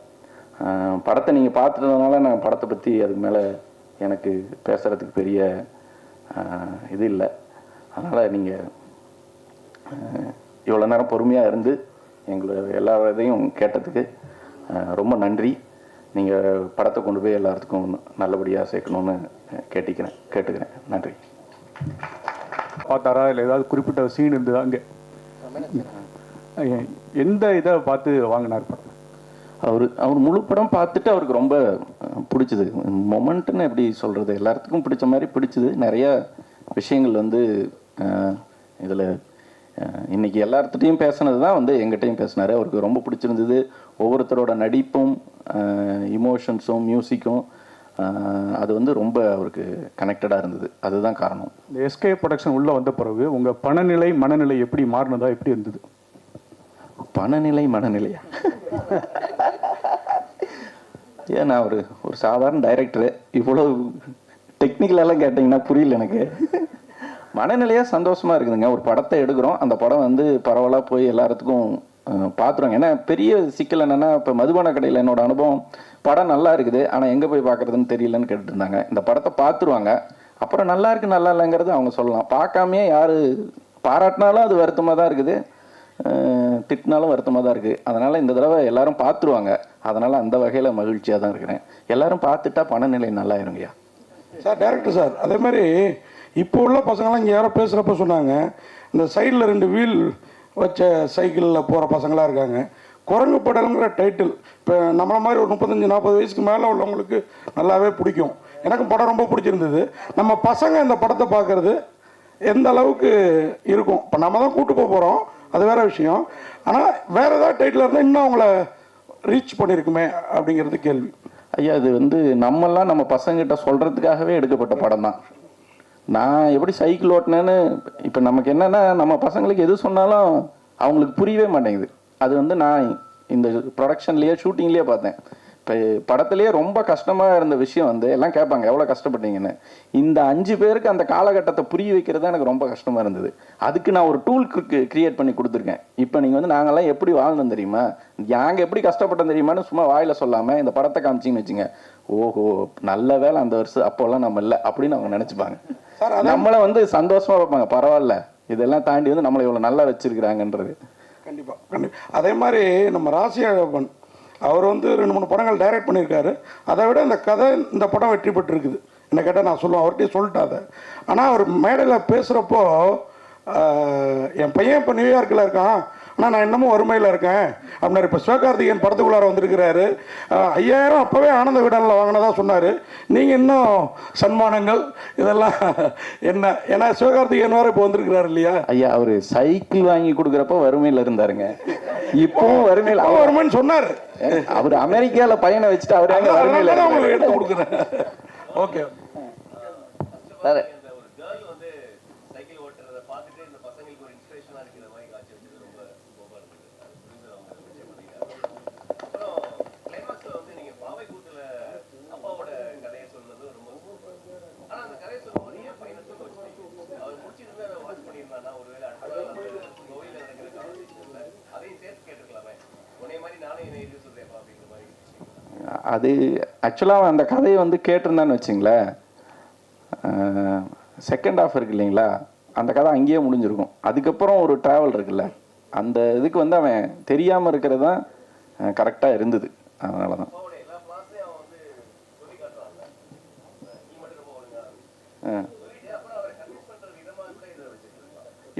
படத்தை நீங்கள் பார்த்துட்டதுனால நான் படத்தை பற்றி அதுக்கு மேலே எனக்கு பேசுகிறதுக்கு பெரிய இது இல்லை. அதனால் நீங்கள் இவ்வளோ நேரம் பொறுமையாக இருந்து எங்களை எல்லா இதையும் கேட்டதுக்கு ரொம்ப நன்றி. நீங்கள் படத்தை கொண்டு போய் எல்லாத்துக்கும் நல்லபடியாக சேர்க்கணுன்னு கேட்டுக்கிறேன். நன்றி. பார்த்தாரா இல்லை ஏதாவது குறிப்பிட்ட சீன் இருந்ததா? அங்கே எந்த இதை பார்த்து வாங்கினார் படம்? அவர் முழு படம் பார்த்துட்டு அவருக்கு ரொம்ப பிடிச்சது. மொமெண்ட்டுன்னு எப்படி சொல்கிறது, எல்லாத்துக்கும் பிடிச்ச மாதிரி பிடிச்சது. நிறைய விஷயங்கள் வந்து இதில் இன்றைக்கி எல்லாத்துட்டையும் பேசுனது தான் வந்து எங்கிட்டையும் பேசினார். அவருக்கு ரொம்ப பிடிச்சிருந்தது. ஒவ்வொருத்தரோட நடிப்பும் இமோஷன்ஸும் மியூசிக்கும் அது வந்து ரொம்ப அவருக்கு கனெக்டடாக இருந்தது. அதுதான் காரணம். இந்த எஸ்கே ப்ரொடக்ஷன் உள்ளே வந்த பிறகு உங்கள் பணநிலை மனநிலை எப்படி மாறினதா, எப்படி இருந்தது? பணநிலையா? ஏன் நான் ஒரு சாதாரண டைரக்டரு, இவ்வளோ டெக்னிக்கலெல்லாம் கேட்டிங்கன்னா புரியல எனக்கு. மனநிலையாக சந்தோஷமாக இருக்குதுங்க. ஒரு படத்தை எடுக்கிறோம், அந்த படம் வந்து பரவலாக போய் எல்லாத்துக்கும் பார்த்துருவாங்க. ஏன்னா பெரிய சிக்கல் என்னென்னா, இப்போ மதுபான கடையில் என்னோட அனுபவம், படம் நல்லா இருக்குது ஆனால் எங்கே போய் பார்க்குறதுன்னு தெரியலன்னு கேட்டுருந்தாங்க. இந்த படத்தை பார்த்துருவாங்க, அப்புறம் நல்லா இருக்குது நல்லா இல்லைங்கிறது அவங்க சொல்லலாம். பார்க்காமையே யார் பாராட்டினாலும் அது வருத்தமாக தான் இருக்குது, திட்டினாலும் வருத்தமாக தான் இருக்குது. அதனால் இந்த தடவை எல்லாரும் பார்த்துருவாங்க. அதனால் அந்த வகையில் மகிழ்ச்சியாக தான் இருக்கிறேன். எல்லாரும் பார்த்துட்டா பணநிலை நல்லாயிருங்கய்யா. சார் டேரக்டர் சார், அதே மாதிரி இப்போ உள்ள பசங்களாம் இங்கே யாரோ பேசுகிறப்ப சொன்னாங்க, இந்த சைடில் 2 வீல் வச்ச சைக்கிளில் போகிற பசங்களாக இருக்காங்க. குரங்கு படலுங்கிற டைட்டில் இப்போ நம்மளை மாதிரி ஒரு 35-40 வயசுக்கு மேலே உள்ளவங்களுக்கு நல்லாவே பிடிக்கும். எனக்கும் படம் ரொம்ப பிடிச்சிருந்தது. நம்ம பசங்க இந்த படத்தை பார்க்குறது எந்த அளவுக்கு இருக்கும்? இப்போ நம்ம தான் கூட்டு போக போகிறோம், அது வேறு விஷயம். ஆனால் வேறு ஏதாவது டைட்டில் இருந்தால் இன்னும் அவங்கள ரீச் பண்ணியிருக்குமே அப்படிங்கிறது கேள்வி. ஐயா, இது வந்து நம்மெல்லாம் நம்ம பசங்கிட்ட சொல்கிறதுக்காகவே எடுக்கப்பட்ட படம் தான். நான் எப்படி சைக்கிள் ஓட்டினேன்னு இப்போ நமக்கு என்னென்னா, நம்ம பசங்களுக்கு எது சொன்னாலும் அவங்களுக்கு புரியவே மாட்டேங்குது. அது வந்து நான் இந்த ப்ரொடக்ஷன்லேயே ஷூட்டிங்லேயே பார்த்தேன். இப்போ படத்துலேயே ரொம்ப கஷ்டமாக இருந்த விஷயம் வந்து எல்லாம் கேட்பாங்க, எவ்வளோ கஷ்டப்பட்டீங்கன்னு. இந்த 5 பேருக்கு அந்த காலகட்டத்தை புரிய வைக்கிறது தான் எனக்கு ரொம்ப கஷ்டமாக இருந்தது. அதுக்கு நான் ஒரு டூல் கிரியேட் பண்ணி கொடுத்துருக்கேன். இப்போ நீங்கள் வந்து நாங்கள்லாம் எப்படி வாழ்ந்தோம் தெரியுமா, நாங்கள் எப்படி கஷ்டப்பட்டோம் தெரியுமான்னு சும்மா வாயில் சொல்லாமல் இந்த படத்தை காமிச்சிங்கன்னு வச்சுங்க, ஓஹோ நல்ல வேலை அந்த வருஷம் அப்போல்லாம் நம்ம இல்லை அப்படின்னு அவங்க நினச்சிப்பாங்க. நம்மளை வந்து சந்தோஷமாக பார்ப்பாங்க, பரவாயில்ல இதெல்லாம் தாண்டி வந்து நம்மளை இவ்வளோ நல்லா வச்சுருக்கிறாங்கன்றது. கண்டிப்பாக. அதே மாதிரி நம்ம ராசி அழகப்பன் அவர் வந்து 2-3 படங்கள் டைரக்ட் பண்ணியிருக்காரு. அதை விட இந்த கதை, இந்த படம் வெற்றி பெற்றிருக்குது. என்ன கேட்டால் நான் சொல்லுவேன், அவர்கிட்டயே சொல்லிட்டாத. ஆனால் அவர் மேடையில் பேசுகிறப்போ, என் பையன் இப்போ நியூயார்க்கில் இருக்கான், ஆனால் நான் இன்னமும் வறுமையில் இருக்கேன் அப்படின்னாரு. இப்போ சிவகார்த்திகேயன் படத்துக்குள்ளார வந்திருக்கிறாரு, 5000 அப்போவே ஆனந்த விடனில் வாங்கினதா சொன்னார். நீங்கள் இன்னும் சன்மானங்கள் இதெல்லாம் என்ன? ஏன்னா சிவகார்த்திகேயன் வேறு இப்போ வந்திருக்கிறாரு இல்லையா? ஐயா, அவர் சைக்கிள் வாங்கி கொடுக்குறப்போ வறுமையில் இருந்தாருங்க, இப்போவும் வறுமையில் வறுமைன்னு சொன்னார். அவர் அமெரிக்காவில் பையனை வச்சுட்டு அவர் எங்கே வறுமையில் எடுத்து கொடுக்குறேன். ஓகே சார், அது ஆக்சுவலாக அந்த கதையை வந்து கேட்டிருந்தான்னு வச்சுங்களேன், செகண்ட் ஹாஃப் இருக்கு இல்லைங்களா, அந்த கதை அங்கேயே முடிஞ்சிருக்கும். அதுக்கப்புறம் ஒரு ட்ராவல் இருக்குல்ல, அந்த இதுக்கு வந்து அவன் தெரியாமல் இருக்கிறது தான் கரெக்டாக இருந்தது. அதனால தான்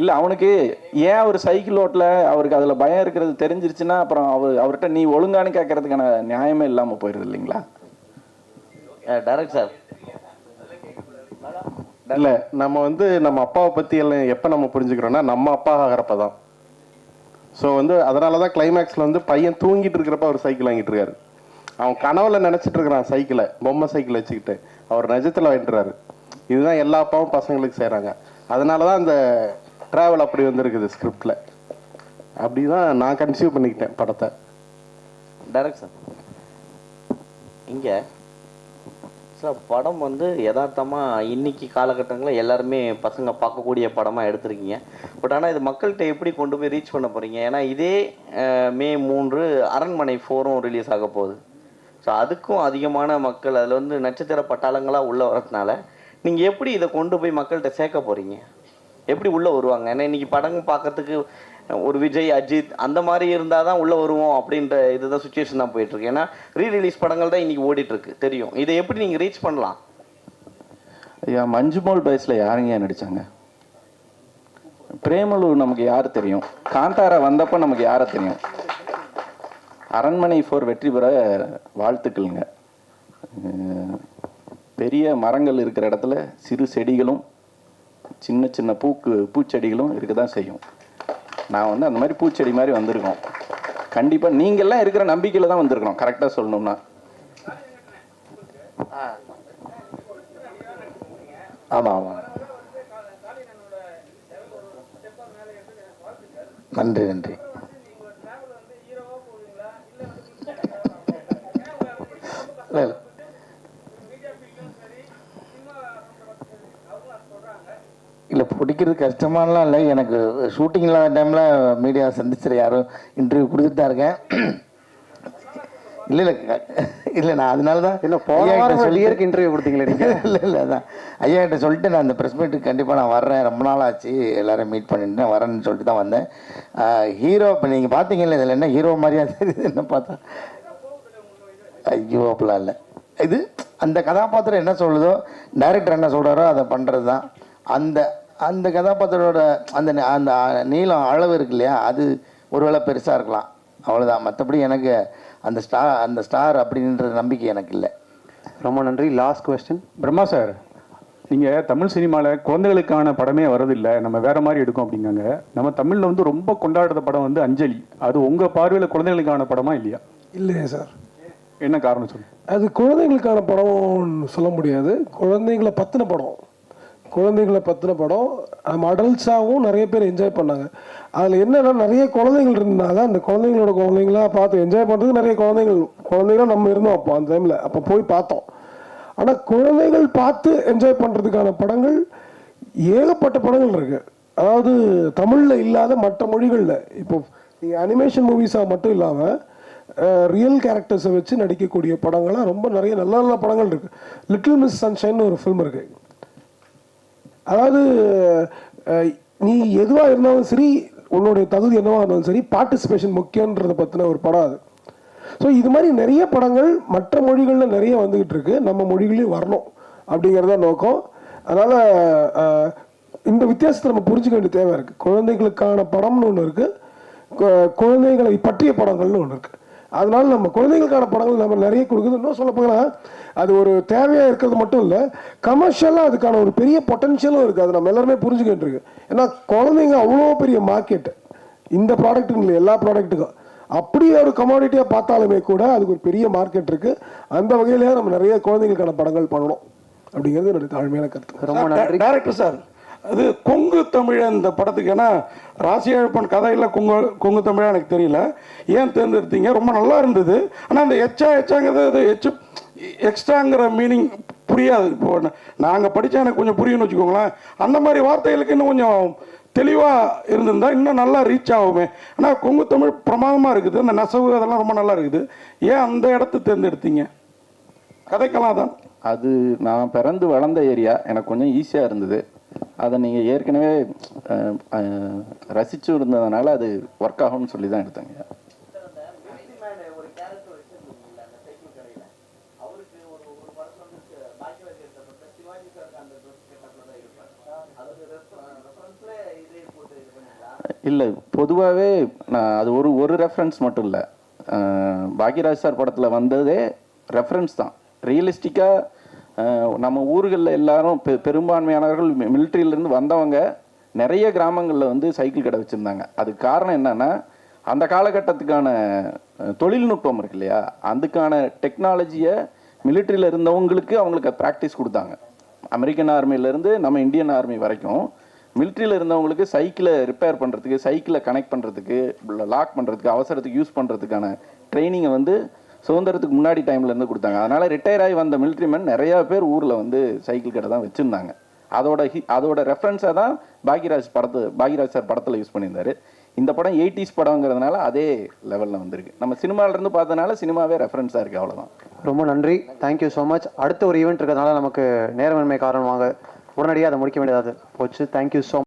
இல்லை, அவனுக்கு ஏன் அவர் சைக்கிள் ஓட்டல, அவருக்கு அதில் பயம் இருக்கிறது தெரிஞ்சிருச்சுன்னா அப்புறம் அவர்கிட்ட நீ ஒழுங்கானு கேட்கறதுக்கான நியாயமே இல்லாமல் போயிடுது இல்லைங்களா? டைரக்ட் சார், இல்லை நம்ம வந்து நம்ம அப்பாவை பற்றி எல்லாம் எப்போ நம்ம புரிஞ்சுக்கிறோன்னா நம்ம அப்பா ஆகிறப்ப தான். ஸோ வந்து அதனால தான் கிளைமேக்ஸில் வந்து பையன் தூங்கிட்டு இருக்கிறப்ப அவர் சைக்கிள் வாங்கிட்டு இருக்காரு. அவன் கனவுல நினச்சிட்டு இருக்கிறான் சைக்கிளை, பொம்மை சைக்கிள் வச்சுக்கிட்டு, அவர் நிஜத்தில் வாங்கிட்டுறாரு. இதுதான் எல்லா அப்பாவும் பசங்களுக்கு செய்கிறாங்க. அதனால தான் அந்த ட்ராவல் அப்படி வந்துருக்குது ஸ்கிரிப்டில். அப்படி தான் நான் கன்சீவ் பண்ணிக்கிட்டேன் படத்தை. டைரக்ட் சார், இங்கே சார் படம் வந்து யதார்த்தமாக இன்னைக்கு காலகட்டங்களில் எல்லாருமே பசங்க பார்க்கக்கூடிய படமாக எடுத்திருக்கீங்க. பட் ஆனால் இது மக்கள்கிட்ட எப்படி கொண்டு போய் ரீச் பண்ண போகிறீங்க? ஏன்னா இதே மே 3 அரண்மனை 4ம் ரிலீஸ் ஆக போகுது. ஸோ அதுக்கும் அதிகமான மக்கள் அதில் வந்து நட்சத்திர பட்டாளங்களாக உள்ளே வரதுனால நீங்கள் எப்படி இதை கொண்டு போய் மக்கள்கிட்ட சேர்க்க போகிறீங்க? எப்படி உள்ளே வருவாங்க? ஏன்னா இன்றைக்கி படம் பார்க்கறதுக்கு ஒரு விஜய், அஜித் அந்த மாதிரி இருந்தால் தான் உள்ளே வருவோம் அப்படின்ற இதுதான் சுச்சுவேஷன் தான் போயிட்டுருக்கு. ஏன்னா ரீரிலீஸ் படங்கள் தான் இன்றைக்கி ஓடிட்டுருக்கு தெரியும். இதை எப்படி நீங்கள் ரீச் பண்ணலாம்? ஐயா, மஞ்சுமோல் பாய்ஸில் யாருங்க நடித்தாங்க? பிரேமலூர் நமக்கு யார் தெரியும்? காந்தாரா வந்தப்போ நமக்கு யாரை தெரியும்? அரண்மனை 4 வெற்றி பெற வாழ்த்துக்கள்ங்க. பெரிய மரங்கள் இருக்கிற இடத்துல சிறு செடிகளும் சின்ன சின்ன பூச்செடிகளும் இருக்க தான் செய்யும். நான் வந்து அந்த மாதிரி பூச்செடி மாதிரி வந்திருக்கோம். கண்டிப்பாக நீங்கள்லாம் இருக்கிற நம்பிக்கையில் தான் வந்திருக்கிறோம். கரெக்டாக சொல்லணும்னா ஆமாம் ஆமாம். நன்றி நன்றி. பிடிக்கிறது கஷ்டமானலாம் இல்லை. எனக்கு ஷூட்டிங் இல்லாத டைமில் மீடியா சந்திச்சிட யாரும் இன்டர்வியூ கொடுத்துட்டு தான் இருக்கேன். இல்லை இல்லை நான் அதனால தான் என்ன போன வாரம் சொல்லியருக்கு இன்டர்வியூ கொடுத்தீங்களே நீங்கள்? இல்லை அதான் ஐயா கிட்ட சொல்லிட்டு நான் அந்த ப்ரெஸ் மீட்டுக்கு கண்டிப்பாக நான் வர்றேன், ரொம்ப நாள் ஆச்சு எல்லோரும் மீட் பண்ணிட்டு நான் வரேன்னு சொல்லிட்டு தான் வந்தேன். ஹீரோ இப்போ நீங்கள் பார்த்தீங்கல்ல, இதில் என்ன ஹீரோ மாதிரியா தெரியுது என்ன பார்த்தா? ஐயோ அப்படிலாம் இல்லை. இது அந்த கதாபாத்திரம் என்ன சொல்லுதோ, டைரக்டர் என்ன சொல்கிறாரோ அதை பண்ணுறது தான். அந்த அந்த கதாபாத்திரோட அந்த அந்த நீளம் அளவு இருக்கு இல்லையா, அது ஒருவேளை பெருசாக இருக்கலாம், அவ்வளோதான். மற்றபடி எனக்கு அந்த ஸ்டார் அப்படின்ற நம்பிக்கை எனக்கு இல்லை. ரொம்ப நன்றி. Last question. பிரம்மா சார், நீங்கள் தமிழ் சினிமாவில் குழந்தைகளுக்கான படமே வரதில்லை, நம்ம வேறு மாதிரி எடுக்கும் அப்படிங்காங்க. நம்ம தமிழில் வந்து ரொம்ப கொண்டாடுற படம் வந்து அஞ்சலி. அது உங்கள் பார்வையில் குழந்தைகளுக்கான படமா இல்லையா? இல்லையே சார். என்ன காரணம் சொல்லு? அது குழந்தைங்களுக்கான படம்னு சொல்ல முடியாது. குழந்தைங்களை பற்றின படம், குழந்தைங்களை பற்றின படம். நம்ம அடல்ட்ஸாகவும் நிறைய பேர் என்ஜாய் பண்ணாங்க. அதில் என்னென்னா நிறைய குழந்தைகள் இருந்தாங்க. அந்த குழந்தைங்களோட குழந்தைங்களா பார்த்து என்ஜாய் பண்ணுறதுக்கு நிறைய குழந்தைங்களும் நம்ம இருந்தோம் அப்போ அந்த டைமில். அப்போ போய் பார்த்தோம். ஆனால் குழந்தைகள் பார்த்து என்ஜாய் பண்ணுறதுக்கான படங்கள் ஏகப்பட்ட படங்கள் இருக்குது. அதாவது தமிழில் இல்லாத மற்ற மொழிகளில் இப்போ நீங்கள் அனிமேஷன் மூவிஸாக மட்டும் இல்லாமல் ரியல் கேரக்டர்ஸை வச்சு நடிக்கக்கூடிய படங்கள்லாம் ரொம்ப நிறைய நல்ல நல்ல படங்கள் இருக்குது. லிட்டில் மிஸ் சன்ஷைன் ஒரு ஃபில்ம் இருக்குது. அதாவது நீ எதுவாக இருந்தாலும் சரி, உன்னுடைய தகுதி என்னவாக இருந்தாலும் சரி, பார்ட்டிசிபேஷன் முக்கியன்றதை பற்றின ஒரு படம் அது. ஸோ இது மாதிரி நிறைய படங்கள் மற்ற மொழிகளில் நிறைய வந்துக்கிட்டு இருக்கு, நம்ம மொழிகளையும் வரணும் அப்படிங்கிறத நோக்கம். அதனால் இந்த வித்தியாசத்தை நம்ம புரிஞ்சுக்க வேண்டிய தேவை இருக்குது. குழந்தைகளுக்கான படம்னு ஒன்று இருக்குது, குழந்தைகளை பற்றிய படங்கள்னு ஒன்று இருக்குது. அதனால நம்ம குழந்தைகளுக்கான படங்கள் நம்ம நிறைய கொடுக்குது. இன்னும் சொல்ல போனால் அது ஒரு தேவையாக இருக்கிறது மட்டும் இல்லை, கமர்ஷியலாக அதுக்கான ஒரு பெரிய பொட்டன்ஷியலும் இருக்குது. அது நம்ம எல்லாருமே புரிஞ்சுக்கிட்டு இருக்கு. ஏன்னா குழந்தைங்க அவ்வளோ பெரிய மார்க்கெட் இந்த ப்ராடக்ட்டுங்க இல்லை, எல்லா ப்ராடக்ட்டுக்கும். அப்படி ஒரு கமாடிட்டியாக பார்த்தாலுமே கூட அதுக்கு ஒரு பெரிய மார்க்கெட் இருக்குது. அந்த வகையிலேயே நம்ம நிறைய குழந்தைகளுக்கான படங்கள் பண்ணணும் அப்படிங்கிறது என்னுடைய தாழ்மையான கருத்து. ரொம்ப நன்றி. டைரக்டர் சார், அது கொங்கு தமிழ் இந்த படத்துக்கு, ஏன்னா ராசியழப்பன் கதையில் கொங்கு தமிழாக எனக்கு தெரியல, ஏன் தேர்ந்தெடுத்தீங்க? ரொம்ப நல்லா இருந்தது. ஆனால் அந்த எச்சாங்கிறது அது எக்ஸ்ட்ராங்கிற மீனிங் புரியாது. இப்போ நாங்கள் படித்தா எனக்கு கொஞ்சம் புரியும்னு வச்சுக்கோங்களேன். அந்த மாதிரி வார்த்தைகளுக்கு இன்னும் கொஞ்சம் தெளிவாக இருந்திருந்தால் இன்னும் நல்லா ரீச் ஆகுமே. ஆனால் கொங்கு தமிழ் பிரமாதமாக இருக்குது, அந்த நெசவு அதெல்லாம் ரொம்ப நல்லா இருக்குது. ஏன் அந்த இடத்த தேர்ந்தெடுத்தீங்க? கதைக்கலாம் தான் அது நான் பிறந்து வளர்ந்த ஏரியா, எனக்கு கொஞ்சம் ஈஸியாக இருந்தது. அதை நீங்கள் ஏற்கனவே ரசிச்சு இருந்ததுனால அது ஒர்க் ஆகும்னு சொல்லி தான் எடுத்தாங்க. இல்லை, பொதுவாகவே நான் அது ஒரு ரெஃபரன்ஸ் மட்டும் இல்லை, பாக்யராஜ் சார் படத்தில் வந்ததே ரெஃபரன்ஸ் தான். ரியலிஸ்டிக்காக நம்ம ஊர்களில் எல்லாரும் பெரும்பான்மையானவர்கள் மிலிட்ரியிலேருந்து வந்தவங்க நிறைய கிராமங்களில் வந்து சைக்கிள் கடை வச்சுருந்தாங்க. அதுக்கு காரணம் என்னென்னா, அந்த காலகட்டத்துக்கான தொழில்நுட்பம் இருக்கு இல்லையா, அதுக்கான டெக்னாலஜியை மிலிட்ரியில் இருந்தவங்களுக்கு அவங்களுக்கு ப்ராக்டிஸ் கொடுத்தாங்க. அமெரிக்கன் ஆர்மியிலேருந்து நம்ம இந்தியன் ஆர்மி வரைக்கும் மிலிட்ரியில் இருந்தவங்களுக்கு சைக்கிளை ரிப்பேர் பண்ணுறதுக்கு, சைக்கிளை கனெக்ட் பண்ணுறதுக்கு, லாக் பண்ணுறதுக்கு, அவசரத்துக்கு யூஸ் பண்ணுறதுக்கான ட்ரைனிங்கை வந்து சுதந்திரத்துக்கு முன்னாடி டைம்லேருந்து கொடுத்தாங்க. அதனால் ரிட்டையர் ஆகி வந்த மிலிட்ரிமேன் நிறையா பேர் ஊரில் வந்து சைக்கிள் கடை தான் வச்சுருந்தாங்க. அதோட ரெஃபரன்ஸாக தான் பாக்யராஜ் சார் படத்தில் யூஸ் பண்ணியிருந்தார். இந்த படம் 80s படங்கிறதுனால அதே லெவலில் வந்திருக்கு. நம்ம சினிமாவிலேருந்து பார்த்ததுனால சினிமாவே ரெஃபரன்ஸாக இருக்குது, அவ்வளோதான். ரொம்ப நன்றி, தேங்க்யூ ஸோ மச். அடுத்த ஒரு ஈவெண்ட் இருக்கிறதுனால நமக்கு நேரமின்மை காரணமாக உடனடியாக அதை முடிக்க வேண்டியதாக போச்சு. Thank you so